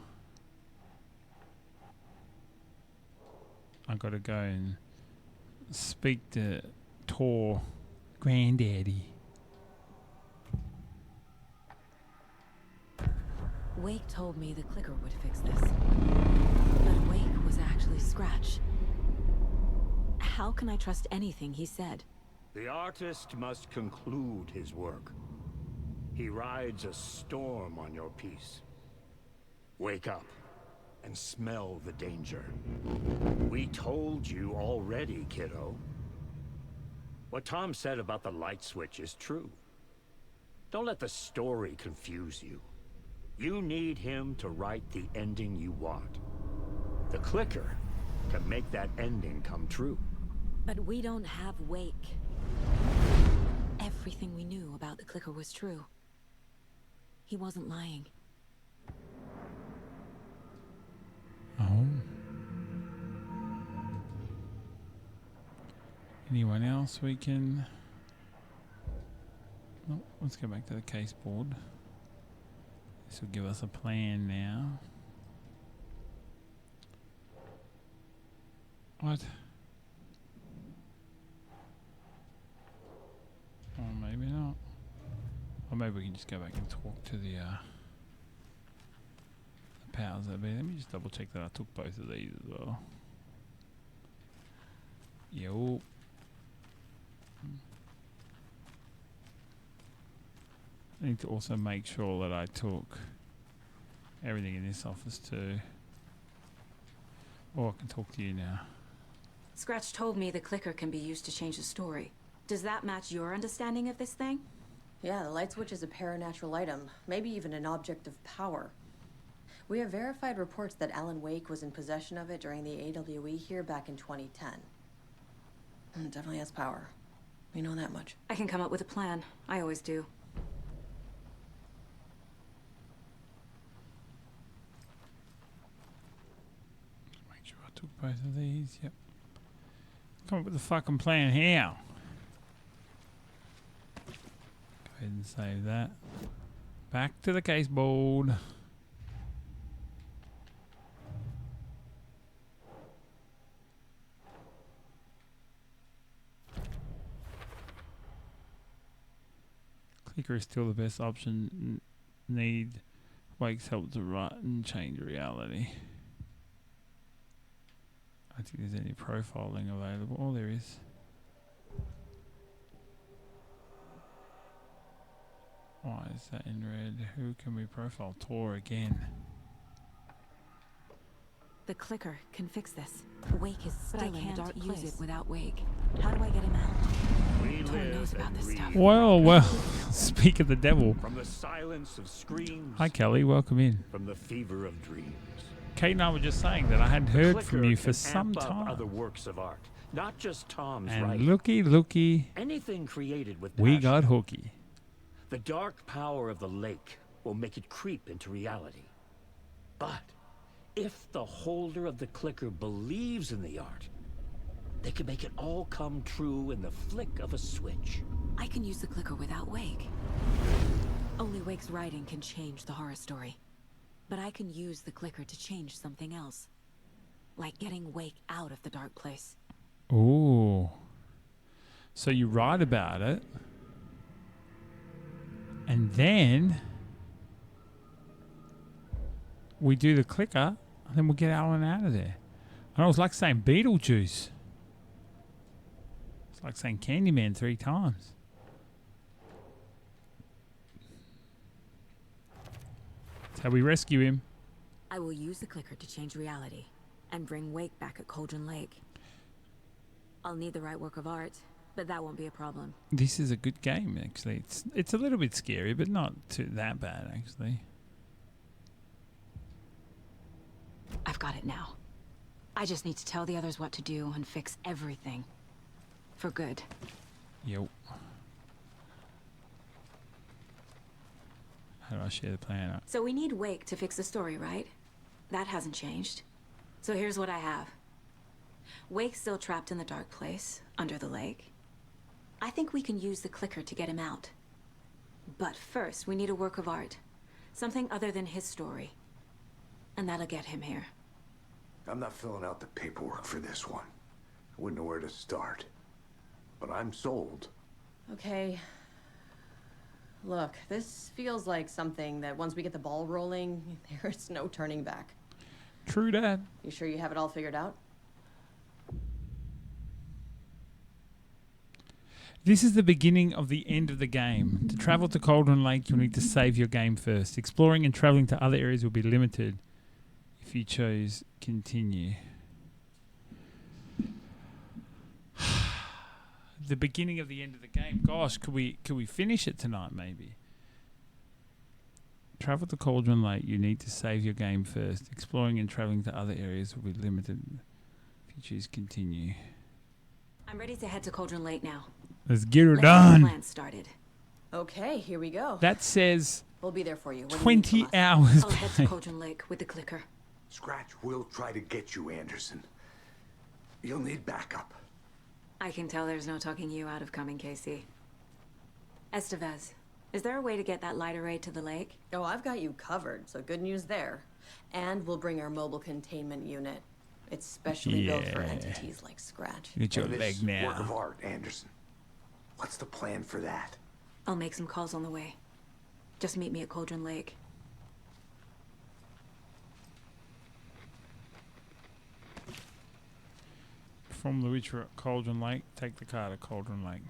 I gotta go and speak to Tor Granddaddy. Wake told me the clicker would fix this. But Wake was actually Scratch. How can I trust anything he said? The artist must conclude his work. He rides a storm on your piece. Wake up and smell the danger. We told you already, kiddo. What Tom said about the light switch is true. Don't let the story confuse you. You need him to write the ending you want. The clicker can make that ending come true. But we don't have Wake. Everything we knew about the clicker was true. He wasn't lying. Oh. Anyone else we can... Oh, let's go back to the case board. This will give us a plan now. What? Oh, maybe not. Or maybe we can just go back and talk to the powers that be. Let me just double check that I took both of these as well. Yo. I need to also make sure that I took everything in this office too. Or I can talk to you now. Scratch told me the clicker can be used to change the story. Does that match your understanding of this thing? Yeah, the light switch is a paranatural item, maybe even an object of power. We have verified reports that Alan Wake was in possession of it during the AWE here back in 2010. It definitely has power. We know that much. I can come up with a plan. I always do. Make sure I took both of these. Yep. Come up with a fucking plan here. Go ahead and save that. Back to the case board. Clicker is still the best option. Need Wake's help to write and change reality. I don't think there's any profiling available. Oh, there is. Why is that in red? Who can we profile? Tor again. The clicker can fix this. Wake is But still I in the can't dark use place. it without Wake. How do I get him out? We Tor knows about this stuff. Well, speak of the devil. From the silence of screams. Hi, Kelly. Welcome in. From the fever of dreams. Kate and I were just saying that I hadn't heard from Clicker you for can some amp up time. other works of art, not just Tom's And writing. looky, Anything created with we passion. got hooky. The dark power of the lake will make it creep into reality. But if the holder of the clicker believes in the art, they can make it all come true in the flick of a switch. I can use the clicker without Wake. Only Wake's writing can change the horror story. But I can use the clicker to change something else. Like getting Wake out of the dark place. Ooh. So you write about it. And then we do the clicker. And then we'll get Alan out of there. I know it's like saying Beetlejuice. It's like saying Candyman 3 times. That's how we rescue him. I will use the clicker to change reality and bring Wake back at Cauldron Lake. I'll need the right work of art, but that won't be a problem. This is a good game, actually. It's a little bit scary, but not too that bad, actually. I've got it now. I just need to tell the others what to do and fix everything. For good. Yo. How do I share the plan? So we need Wake to fix the story, right? That hasn't changed. So here's what I have. Wake's still trapped in the dark place, under the lake. I think we can use the clicker to get him out. But first, we need a work of art. Something other than his story. And that'll get him here. I'm not filling out the paperwork for this one. I wouldn't know where to start. But I'm sold. Okay. Look, this feels like something that once we get the ball rolling, there's no turning back. True that. You sure you have it all figured out? This is the beginning of the end of the game. To travel to Cauldron Lake, you'll need to save your game first. Exploring and traveling to other areas will be limited if you chose continue. the beginning of the end of the game. Gosh, could we finish it tonight? Maybe. Travel to Cauldron Lake. You need to save your game first. Exploring and traveling to other areas will be limited. If you choose continue. I'm ready to head to Cauldron Lake now. Let's get her Let's get the done. plan started. Okay, here we go. That says We'll be there for you. What do you need 20 from us? hours. I'll head to Cauldron Lake with the clicker. Scratch will try to get you, Anderson. You'll need backup. I can tell there's no talking you out of coming, Casey. Estevez, is there a way to get that light array to the lake? Oh, I've got you covered, so good news there. And we'll bring our mobile containment unit. It's specially built for Yeah. entities like Scratch. Get your And leg this now. work of art, Anderson. What's the plan for that? I'll make some calls on the way. Just meet me at Cauldron Lake. From the Witcher at Cauldron Lake, take the car to Cauldron Lake.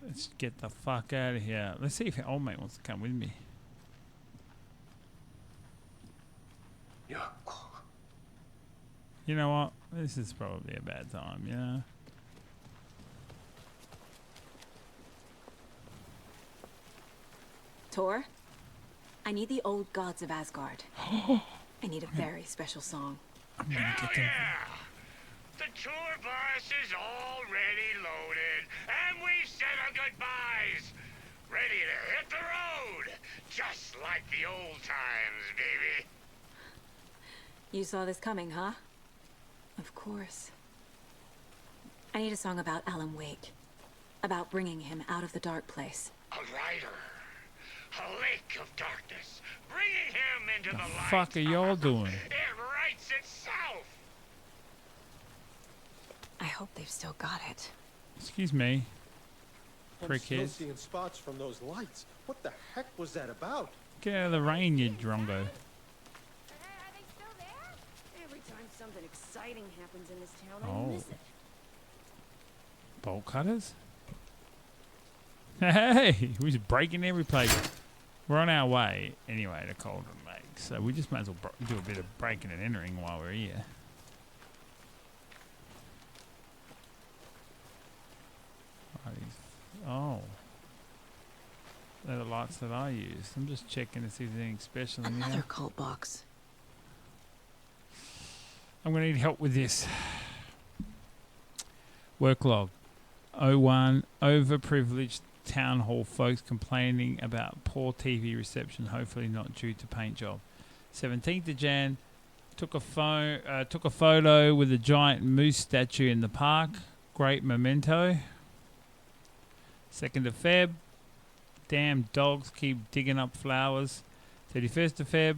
Let's get the fuck out of here. Let's see if your old mate wants to come with me. Yeah. You know what? This is probably a bad time, you know? Tor, I need the old gods of Asgard. I need a very special song. I'm gonna get them. The tour bus is already loaded, and we said our goodbyes. Ready to hit the road, just like the old times, baby. You saw this coming, huh? Of course. I need a song about Alan Wake. About bringing him out of the dark place. A rider, a lake of darkness, bringing him into the light. Fuck are y'all doing? It writes itself. I hope they've still got it. Excuse me. I'm Prick still kids. seeing spots from those lights. What the heck was that about? Get out of the rain, you drongo. Every time something exciting happens in this town, Oh. I miss it. Bolt cutters? Hey, we're just breaking every place. We're on our way anyway to Cauldron Lake, so we just might as well do a bit of breaking and entering while we're here. Oh. They're the lights that I used. I'm just checking to see if there's anything special in Another here. cult box. I'm going to need help with this. Work log. 01. Overprivileged town hall folks complaining about poor TV reception, hopefully not due to paint job. 17th of Jan. Took a photo with a giant moose statue in the park. Great memento. 2nd of Feb. Damn dogs keep digging up flowers. 31st of Feb.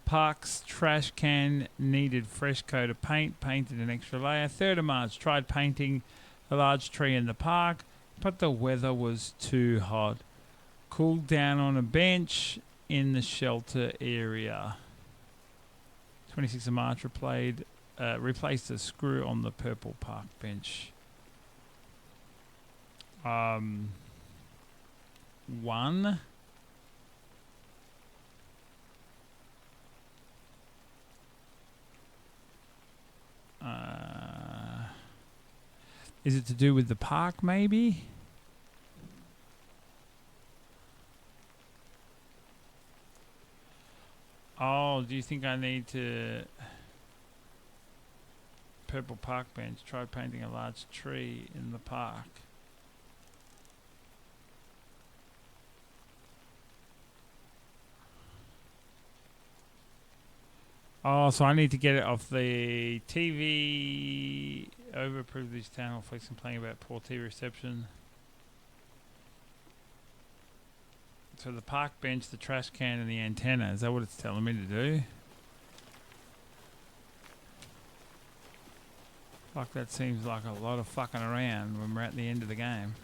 Park's trash can needed fresh coat of paint. Painted an extra layer. 3rd of March. Tried painting a large tree in the park, but the weather was too hot. Cooled down on a bench in the shelter area. 26th of March. Replaced a screw on the purple park bench. 1. Is it to do with the park, maybe? Oh, do you think I need to... Purple park bench. Try painting a large tree in the park. Oh, so I need to get it off the TV. Overprivileged town hall folks complaining about poor TV reception. So the park bench, the trash can, and the antenna. Is that what it's telling me to do? Fuck, that seems like a lot of fucking around when we're at the end of the game.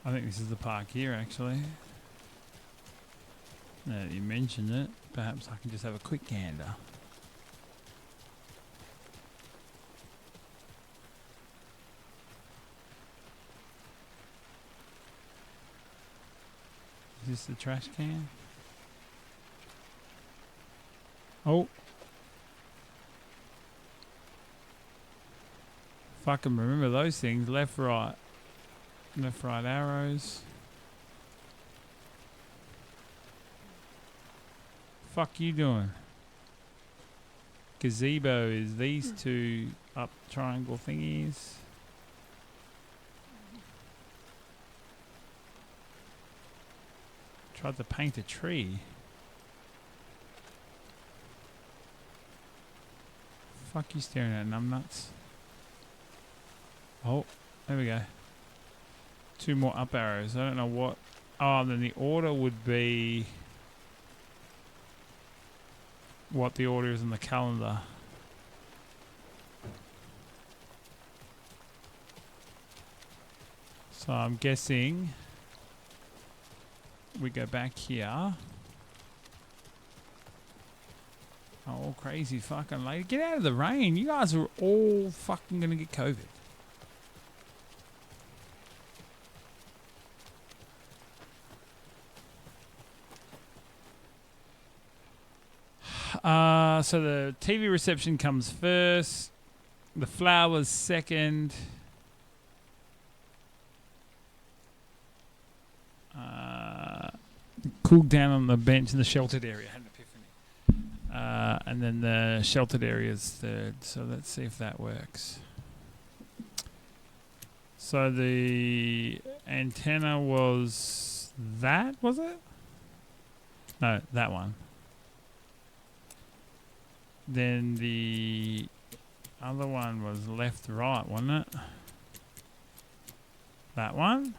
I think this is the park here, actually. Now that you mentioned it, perhaps I can just have a quick gander. this the trash can? Oh. Fucking remember those things. Left, right. Left, right arrows. Fuck you doing? Gazebo is these two up triangle thingies. Tried to paint a tree. Fuck you staring at, numbnuts. Oh, there we go. Two more up arrows. I don't know what. Oh, then the order would be what the order is in the calendar. So I'm guessing we go back here. Oh, crazy fucking lady. Get out of the rain. You guys are all fucking gonna get COVID. So the TV reception comes first. The flowers second. Cooled down on the bench in the sheltered area. Had an epiphany. And then the sheltered area is third. So let's see if that works. So the antenna was that, was it? No, that one. Then the other one was left, right, wasn't it? That one.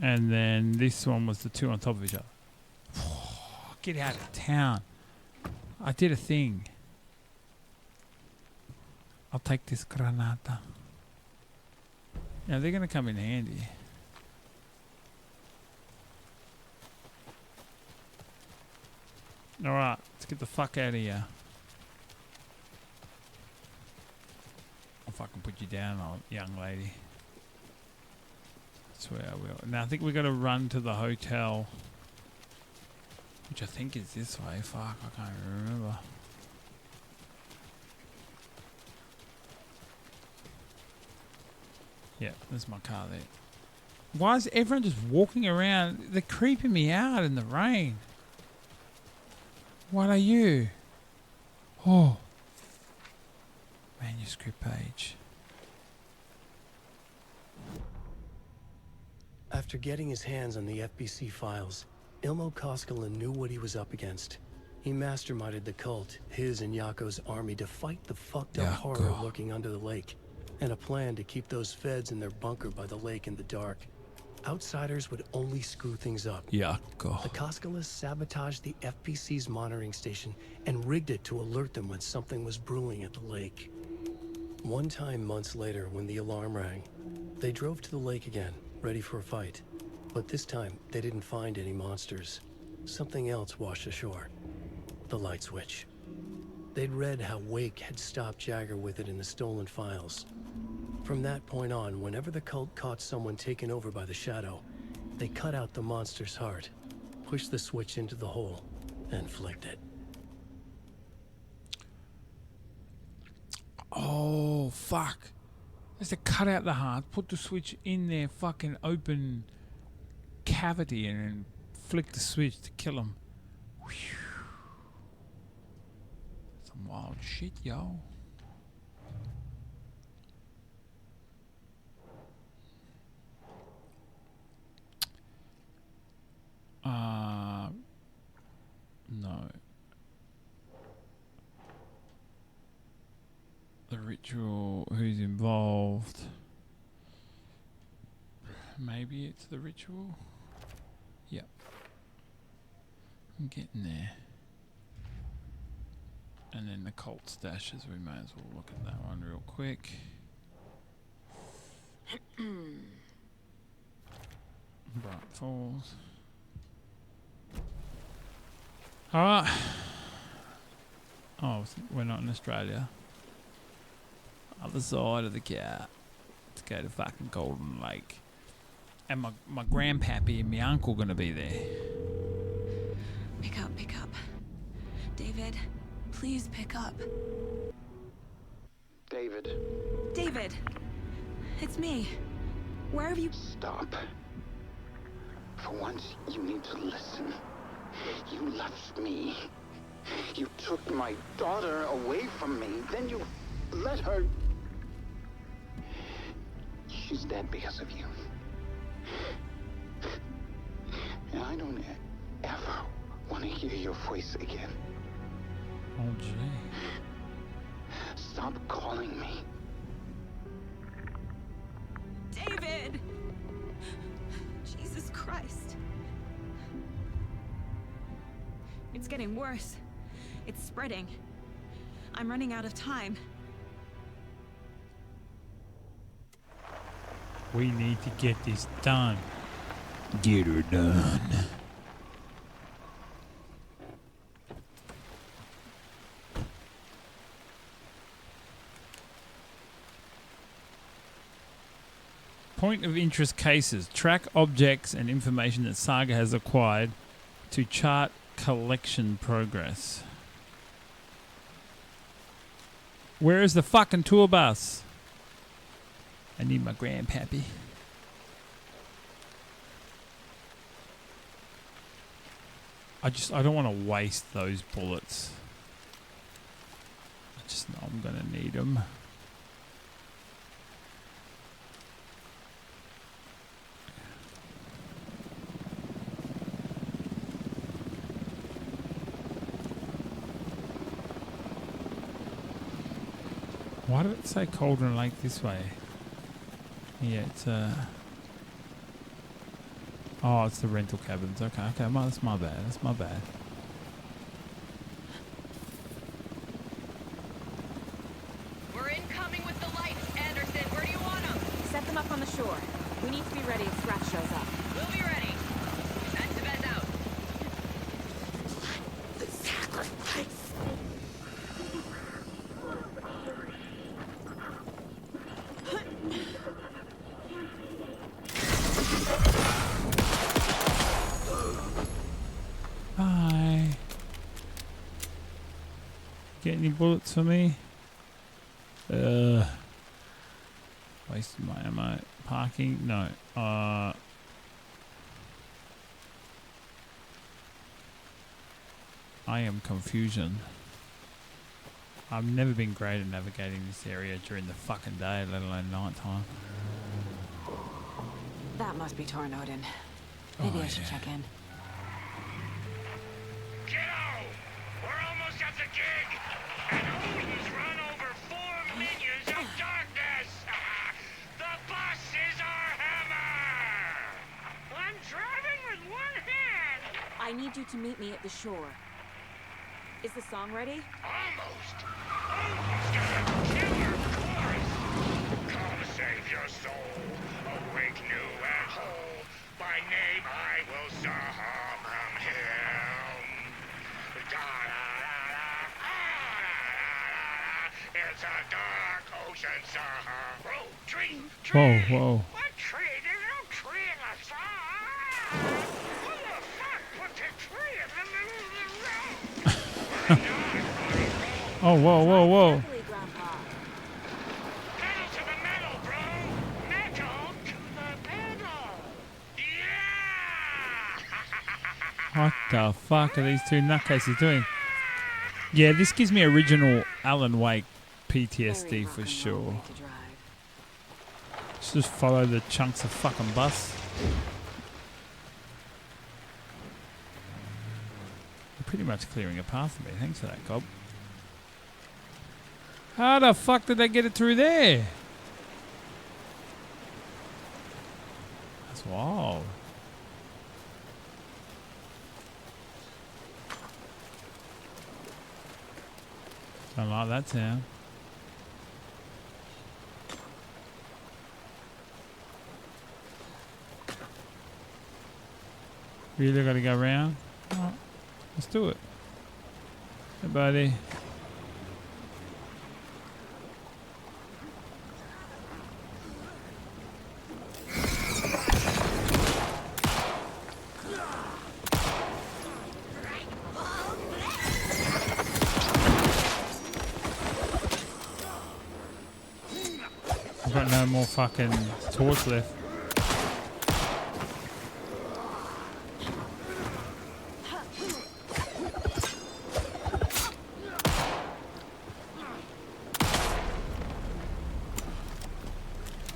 And then this one was the two on top of each other. Get out of town. I did a thing. I'll take this granata. Yeah, they're going to come in handy. Alright, let's get the fuck out of here. I'll fucking put you down, old young lady. I swear I will. Now I think we got to run to the hotel. Which I think is this way. Fuck, I can't remember. Yeah, there's my car there. Why is everyone just walking around? They're creeping me out in the rain. What are you? Oh. Manuscript page. After getting his hands on the FBC files, Ilmo Koskela knew what he was up against. He masterminded the cult, his and Yako's army, to fight the fucked up horror lurking under the lake, and a plan to keep those feds in their bunker by the lake in the dark. Outsiders would only screw things up. Yako. The Koskelas sabotaged the FBC's monitoring station and rigged it to alert them when something was brewing at the lake. One time months later, when the alarm rang, they drove to the lake again, ready for a fight. But this time, they didn't find any monsters. Something else washed ashore. The light switch. They'd read how Wake had stopped Jagger with it in the stolen files. From that point on, whenever the cult caught someone taken over by the Shadow, they cut out the monster's heart, pushed the switch into the hole, and flicked it. Oh, fuck. There's to cut out the heart, put the switch in their fucking open cavity and then flick the switch to kill them. Whew. Some wild shit, yo. No. The ritual, who's involved? Maybe it's the ritual? Yep. I'm getting there. And then the cult stashes, we may as well look at that one real quick. Bright Falls. Alright. Oh, we're not in Australia. Other side of the car. Let's go to fucking Golden Lake. And my grandpappy and my uncle gonna be there. Pick up, pick up. David, please pick up. David. David! It's me. Where have you... Stop. For once, you need to listen. You left me. You took my daughter away from me. Then you let her... She's dead because of you. And I don't ever want to hear your voice again. Oh, gee. Stop calling me. David! Jesus Christ. It's getting worse. It's spreading. I'm running out of time. We need to get this done. Get her done. Point of interest cases. Track objects and information that Saga has acquired to chart collection progress. Where is the fucking tour bus? I need my grandpappy. I don't want to waste those bullets. I just know I'm gonna need them. Why did it say Cauldron Lake this way? Yeah, it's oh, it's the rental cabins. Okay, that's my bad. That's my bad. We're incoming with the lights, Anderson. Where do you want them? Set them up on the shore. We need to be ready if Scratch shows up. We'll be ready. Estevez out. The sacrifice. Bye. Get any bullets for me? Wasted my ammo. Parking? No. I am confusion. I've never been great at navigating this area during the fucking day, let alone night time. That must be Tornodin. Maybe I should check in. Kiddo! We're almost at the gig! And Odin's run over 4 minions of darkness! The bus is our hammer! I'm driving with one hand! I need you to meet me at the shore. Is the song ready? Almost! Odin's got a killer chorus! Come save your soul, awake new and whole. By name I will summon him. It's a dark ocean sorrow. Tree, tree. Whoa. What tree? There's no tree in the song. Who the fuck put the tree in the middle of the road? Oh, whoa. Pedal to the metal, bro. Metal to the pedal. Yeah. What the fuck are these two nutcases doing? Yeah, this gives me original Alan Wake PTSD for sure. Let's just follow the chunks of fucking bus. You're pretty much clearing a path for me. Thanks for that, Cobb. How the fuck did they get it through there? That's wild. Don't like that sound. Really gotta go around? Alright, let's do it. Hey, buddy. got no more fucking torch left.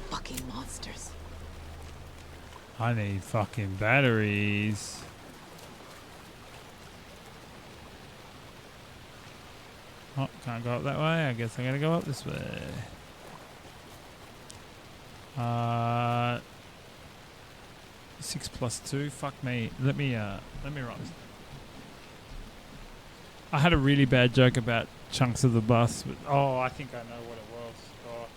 Fucking monsters. I need fucking batteries. Oh, can't go up that way. I guess I gotta go up this way. 6 plus 2. Fuck me. Let me write this. I had a really bad joke about chunks of the bus. But, I think I know what it was.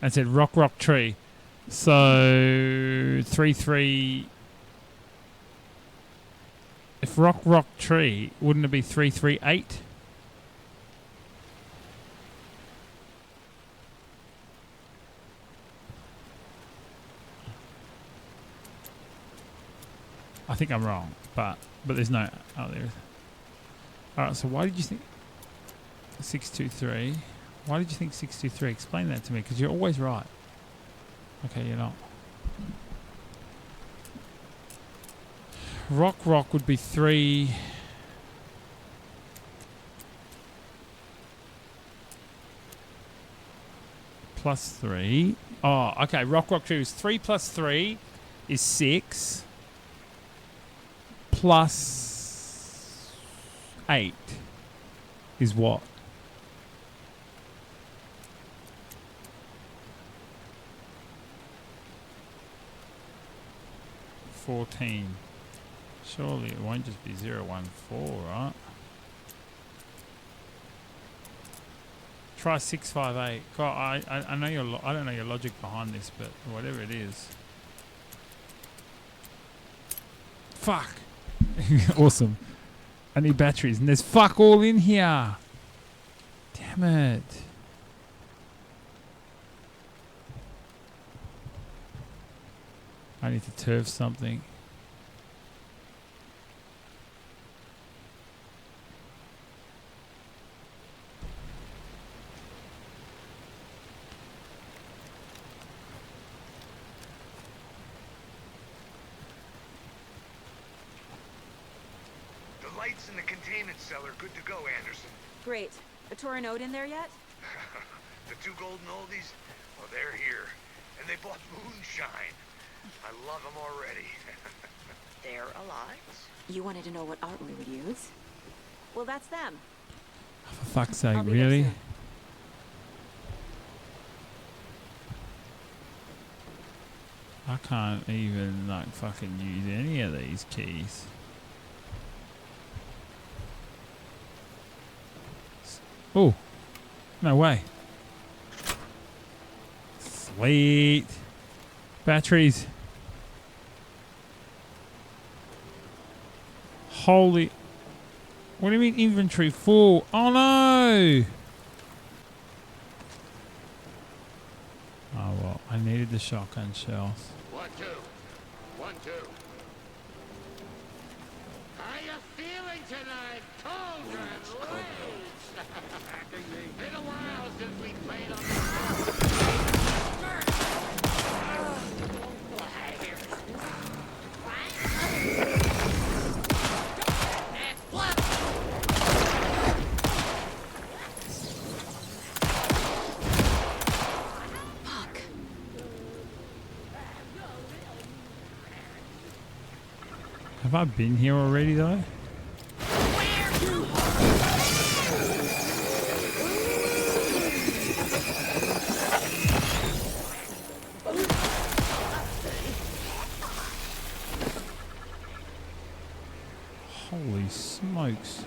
I said rock tree. So 3-3. If rock tree, wouldn't it be 3-3-8? I think I'm wrong, but there's no. Oh, there is. All right. So why did you think 623? Why did you think 623? Explain that to me, because you're always right. Okay, you're not. Rock would be 3. Plus 3. Oh, okay. Rock tree is 3 plus 3 is 6. Plus 8 is what? 14. Surely it won't just be 0, 1, 4, right? Try 6, 5, 8. God, I know your I don't know your logic behind this, but whatever it is. Fuck. Awesome. I need batteries, and there's fuck all in here. Damn it. I need to turf something. The lights in the containment cell are good to go, Anderson. Great. A Torinode in there yet? The 2 golden oldies, well, they're here. And they bought moonshine. I love them already. They're alive. You wanted to know what art we would use? Well, that's them. For fuck's sake, I'll be there really? soon. I can't even like fucking use any of these keys. Oh, no way. Sweet. Batteries. Holy. What do you mean inventory full? Oh no. Oh well, I needed the shotgun shells. 1, 2. 1, 2. How you feeling tonight, Cauldron Lakes? Been a while since we played on the Have I been here already though? Holy smokes.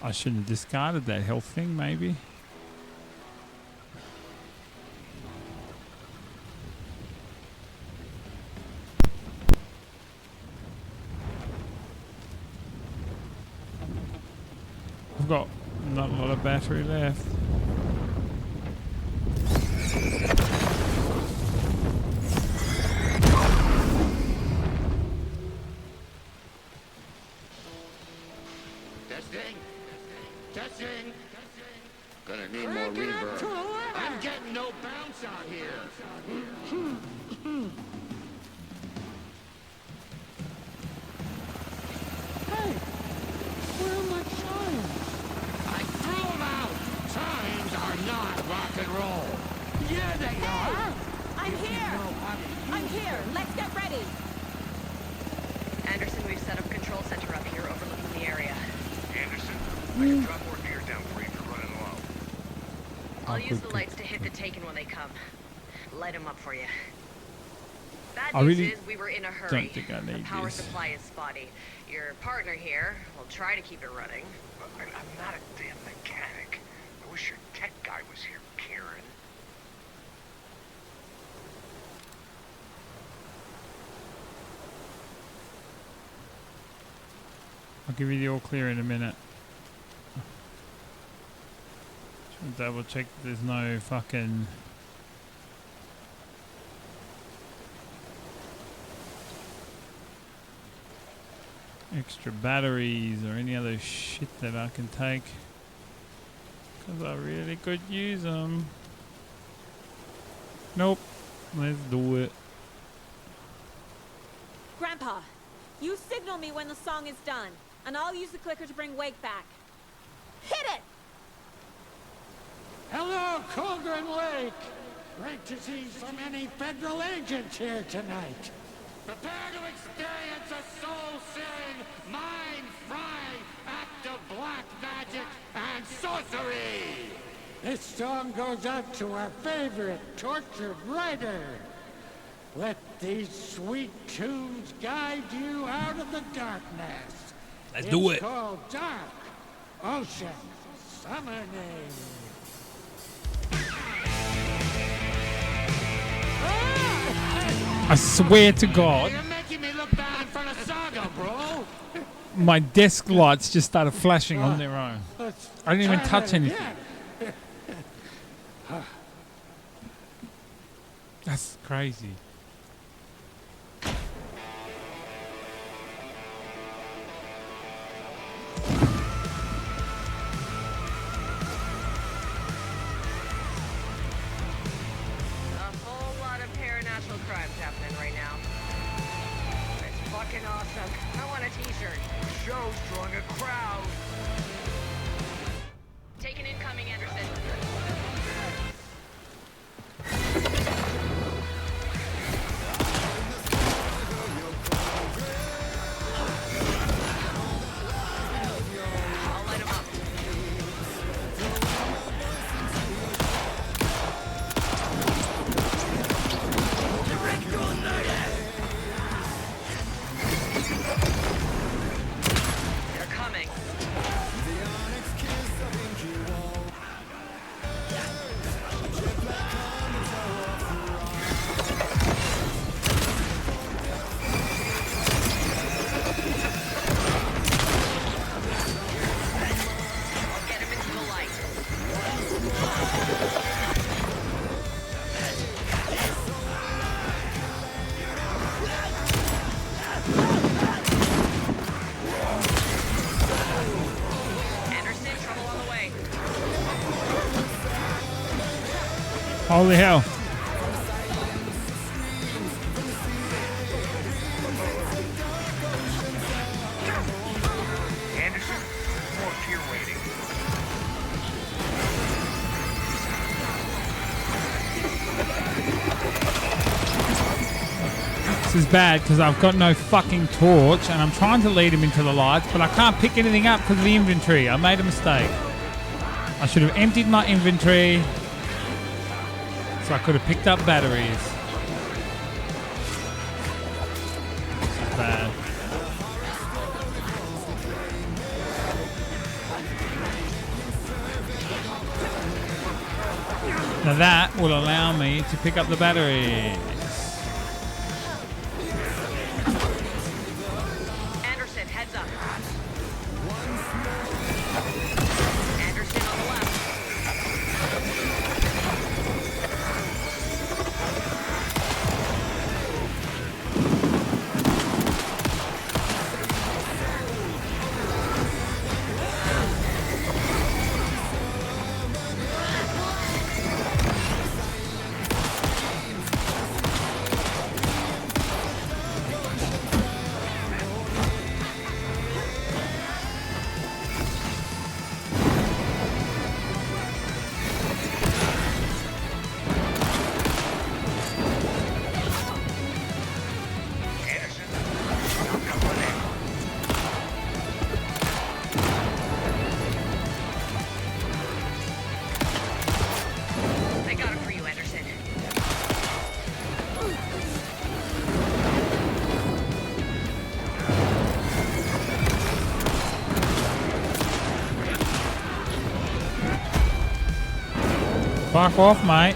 I shouldn't have discarded that health thing, maybe. I've got not a lot of battery left. Testing. Testing. Gonna need more reverb. I'm getting no bounce out here. Hey, where are my chimes? I threw them out. Chimes are not rock and roll. Yeah, they are. I'm here! I'm here! Let's get ready! Anderson, we've set up a control center up here overlooking the area. Anderson, I can drop more gear down for you if you're running low. I'll use the lights to hit the Taken when they come. Light them up for you. Bad I news really is we were in a hurry. don't think I The need power this. supply is spotty. Your partner here will try to keep it running. I'm not a damn mechanic. I wish your tech guy was here, Karen. I'll give you the all clear in a minute. Should double check there's no fucking extra batteries or any other shit that I can take, because I really could use them. Nope. Let's do it. Grandpa, you signal me when the song is done, and I'll use the clicker to bring Wake back. Hit it! Hello, Cauldron Lake. Great to see so many federal agents here tonight. Prepare to experience a soul-searing, mind-frying act of black magic and sorcery! This song goes out to our favorite tortured writer. Let these sweet tunes guide you out of the darkness. Let's do it. It's called Dark Ocean Summoning. I swear to God, You're making me look bad in front of Saga, bro! my desk lights just started flashing on their own. I didn't even touch anything. That's crazy. A whole lot of paranatural crimes happening right now. It's fucking awesome. I want a t-shirt. Show's drawing a crowd. Taken incoming, Anderson. I'll light him up. They're coming. I'll get him into the light. Anderson, trouble on the way. Holy hell. Anderson, more gear waiting. This is bad because I've got no fucking torch and I'm trying to lead him into the lights, but I can't pick anything up because of the inventory. I made a mistake. I should have emptied my inventory so I could have picked up batteries. This is bad. Now that will allow me to pick up the batteries. Anderson, heads up. Anderson on the left. Fuck off, mate.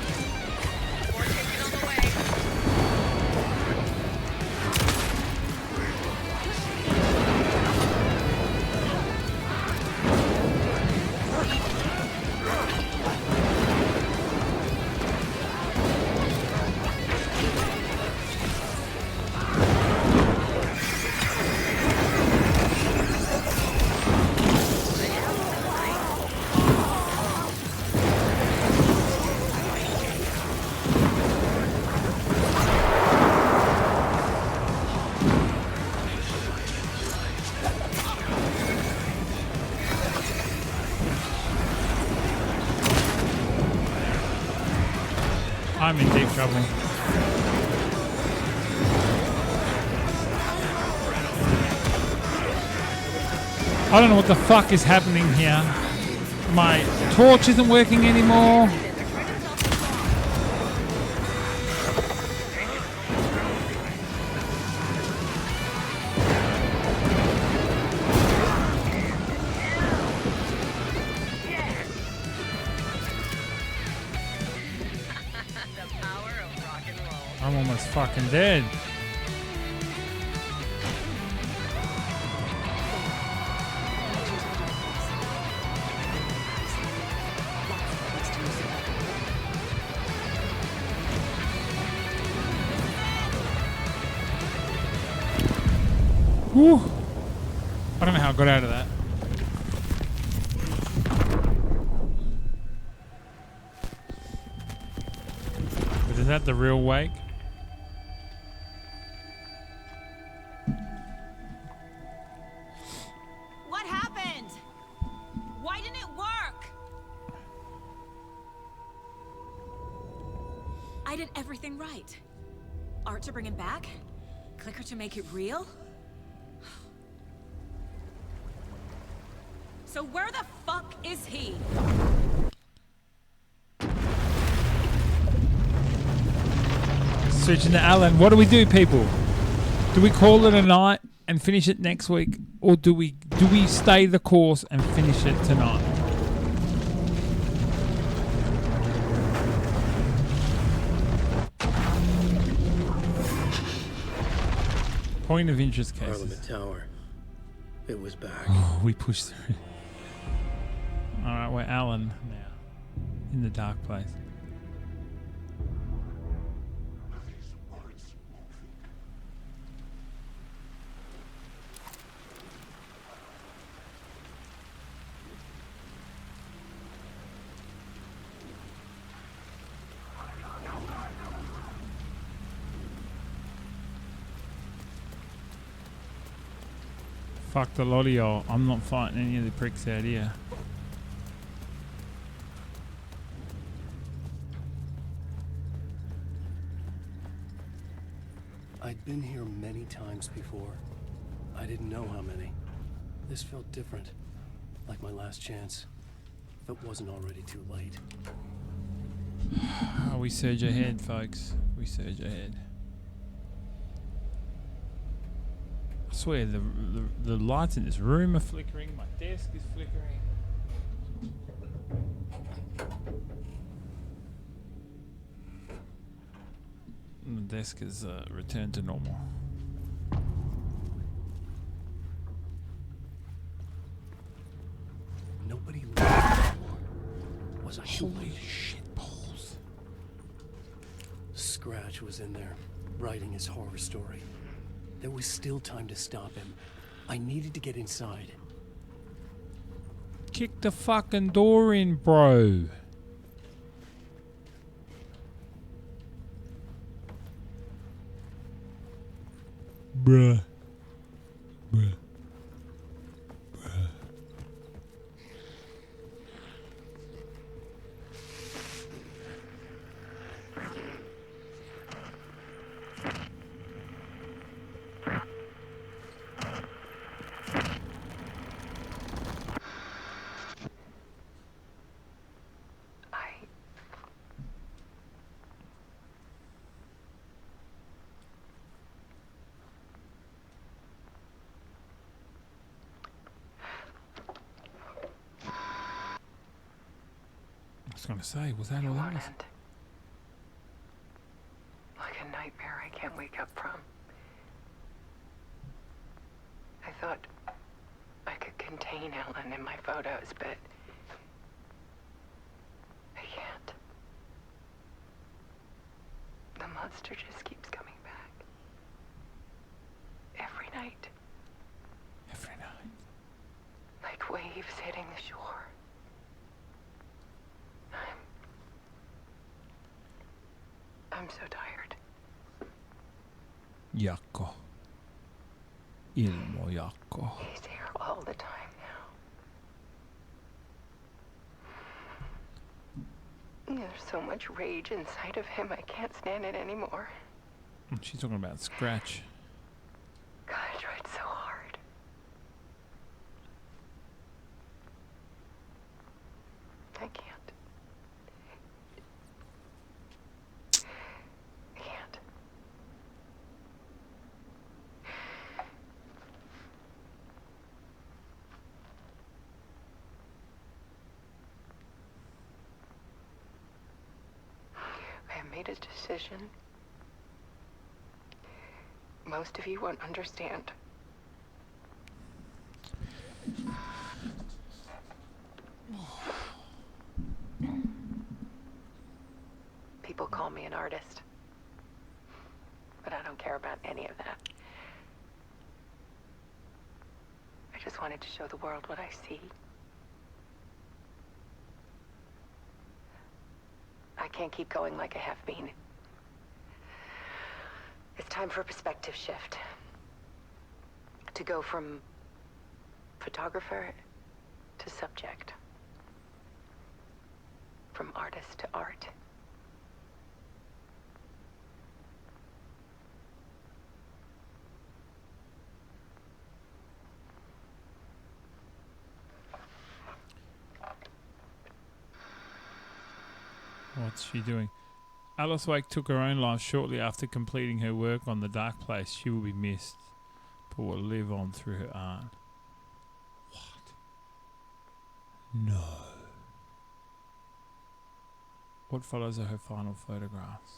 I'm in deep trouble. I don't know what the fuck is happening here. My torch isn't working anymore. I'm almost fucking dead. Whew. I don't know how I got out of that. But is that the real wake? What happened? Why didn't it work? I did everything right. Art to bring him back? Clicker to make it real? So where the fuck is he? Switching to Alan. What do we do, people? Do we call it a night and finish it next week, or do we stay the course and finish it tonight? Point of interest cases. Parliament Tower. It was back. Oh, we pushed through. All right, we're Alan now, in the dark place. Fuck the lot of y'all. I'm not fighting any of the pricks out here. I'd been here many times before. I didn't know how many. This felt different. Like my last chance. If it wasn't already too late. Oh, we surge ahead, folks. We surge ahead. I swear, the lights in this room are flickering. My desk is flickering. And the desk is returned to normal. Nobody left. Was I Holy shit balls. Scratch was in there, writing his horror story. There was still time to stop him. I needed to get inside. Kick the fucking door in, bro. Bruh. Bruh. Bruh. I was going to say, was that all that was? Like a nightmare I can't wake up from. I thought I could contain Ellen in my photos, but I can't. The monster just keeps coming back. Every night. Every night. Like waves hitting the shore. I'm so tired. Jaakko. Ilmo Jaakko. He's here all the time now. There's so much rage inside of him, I can't stand it anymore. She's talking about Scratch. God, I tried so hard. I can't. I can't. I have made a decision. Most of you won't understand. People call me an artist, but I don't care about any of that. I just wanted to show the world what I see. I can't keep going like I have been. It's time for a perspective shift. To go from photographer to subject. From artist to art. What's she doing? Alice Wake took her own life shortly after completing her work on The Dark Place. She will be missed, but will live on through her art. What? No. What follows are her final photographs?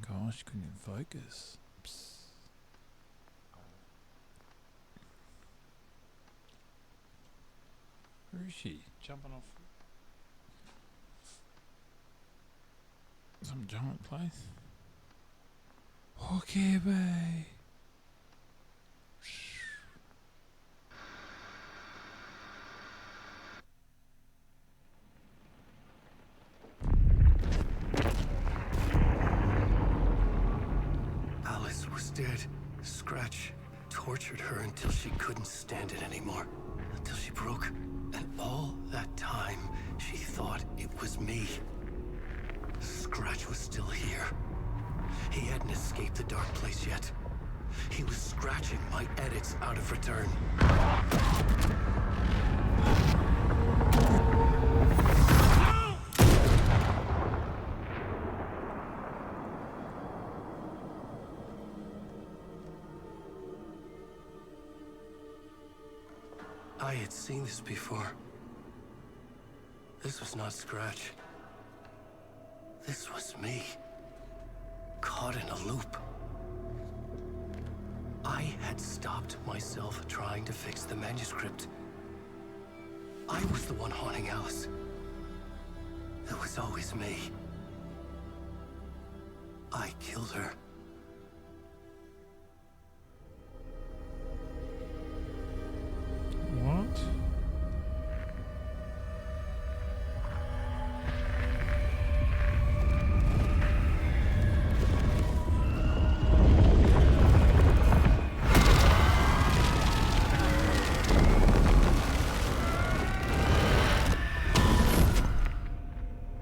Gosh, couldn't even focus. Psst. Where is she? Jumping off some giant place? Okay, bye. Alice was dead. Scratch tortured her until she couldn't stand it anymore. Until she broke. And all that time, she thought it was me. Scratch was still here. He hadn't escaped the Dark Place yet. He was scratching my edits out of return. I had seen this before. This was not Scratch. This was me. Caught in a loop. I had stopped myself trying to fix the manuscript. I was the one haunting Alice. It was always me. I killed her. What?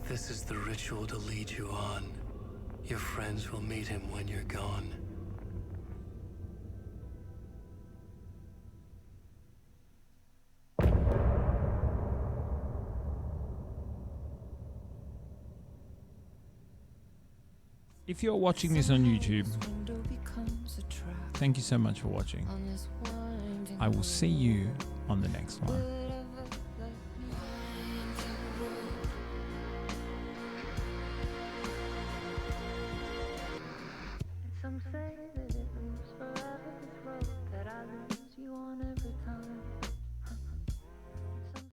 This is the ritual to lead you on. Your friends will meet him when you're gone. If you're watching this on YouTube, Thank you so much for watching. I will see you on the next one.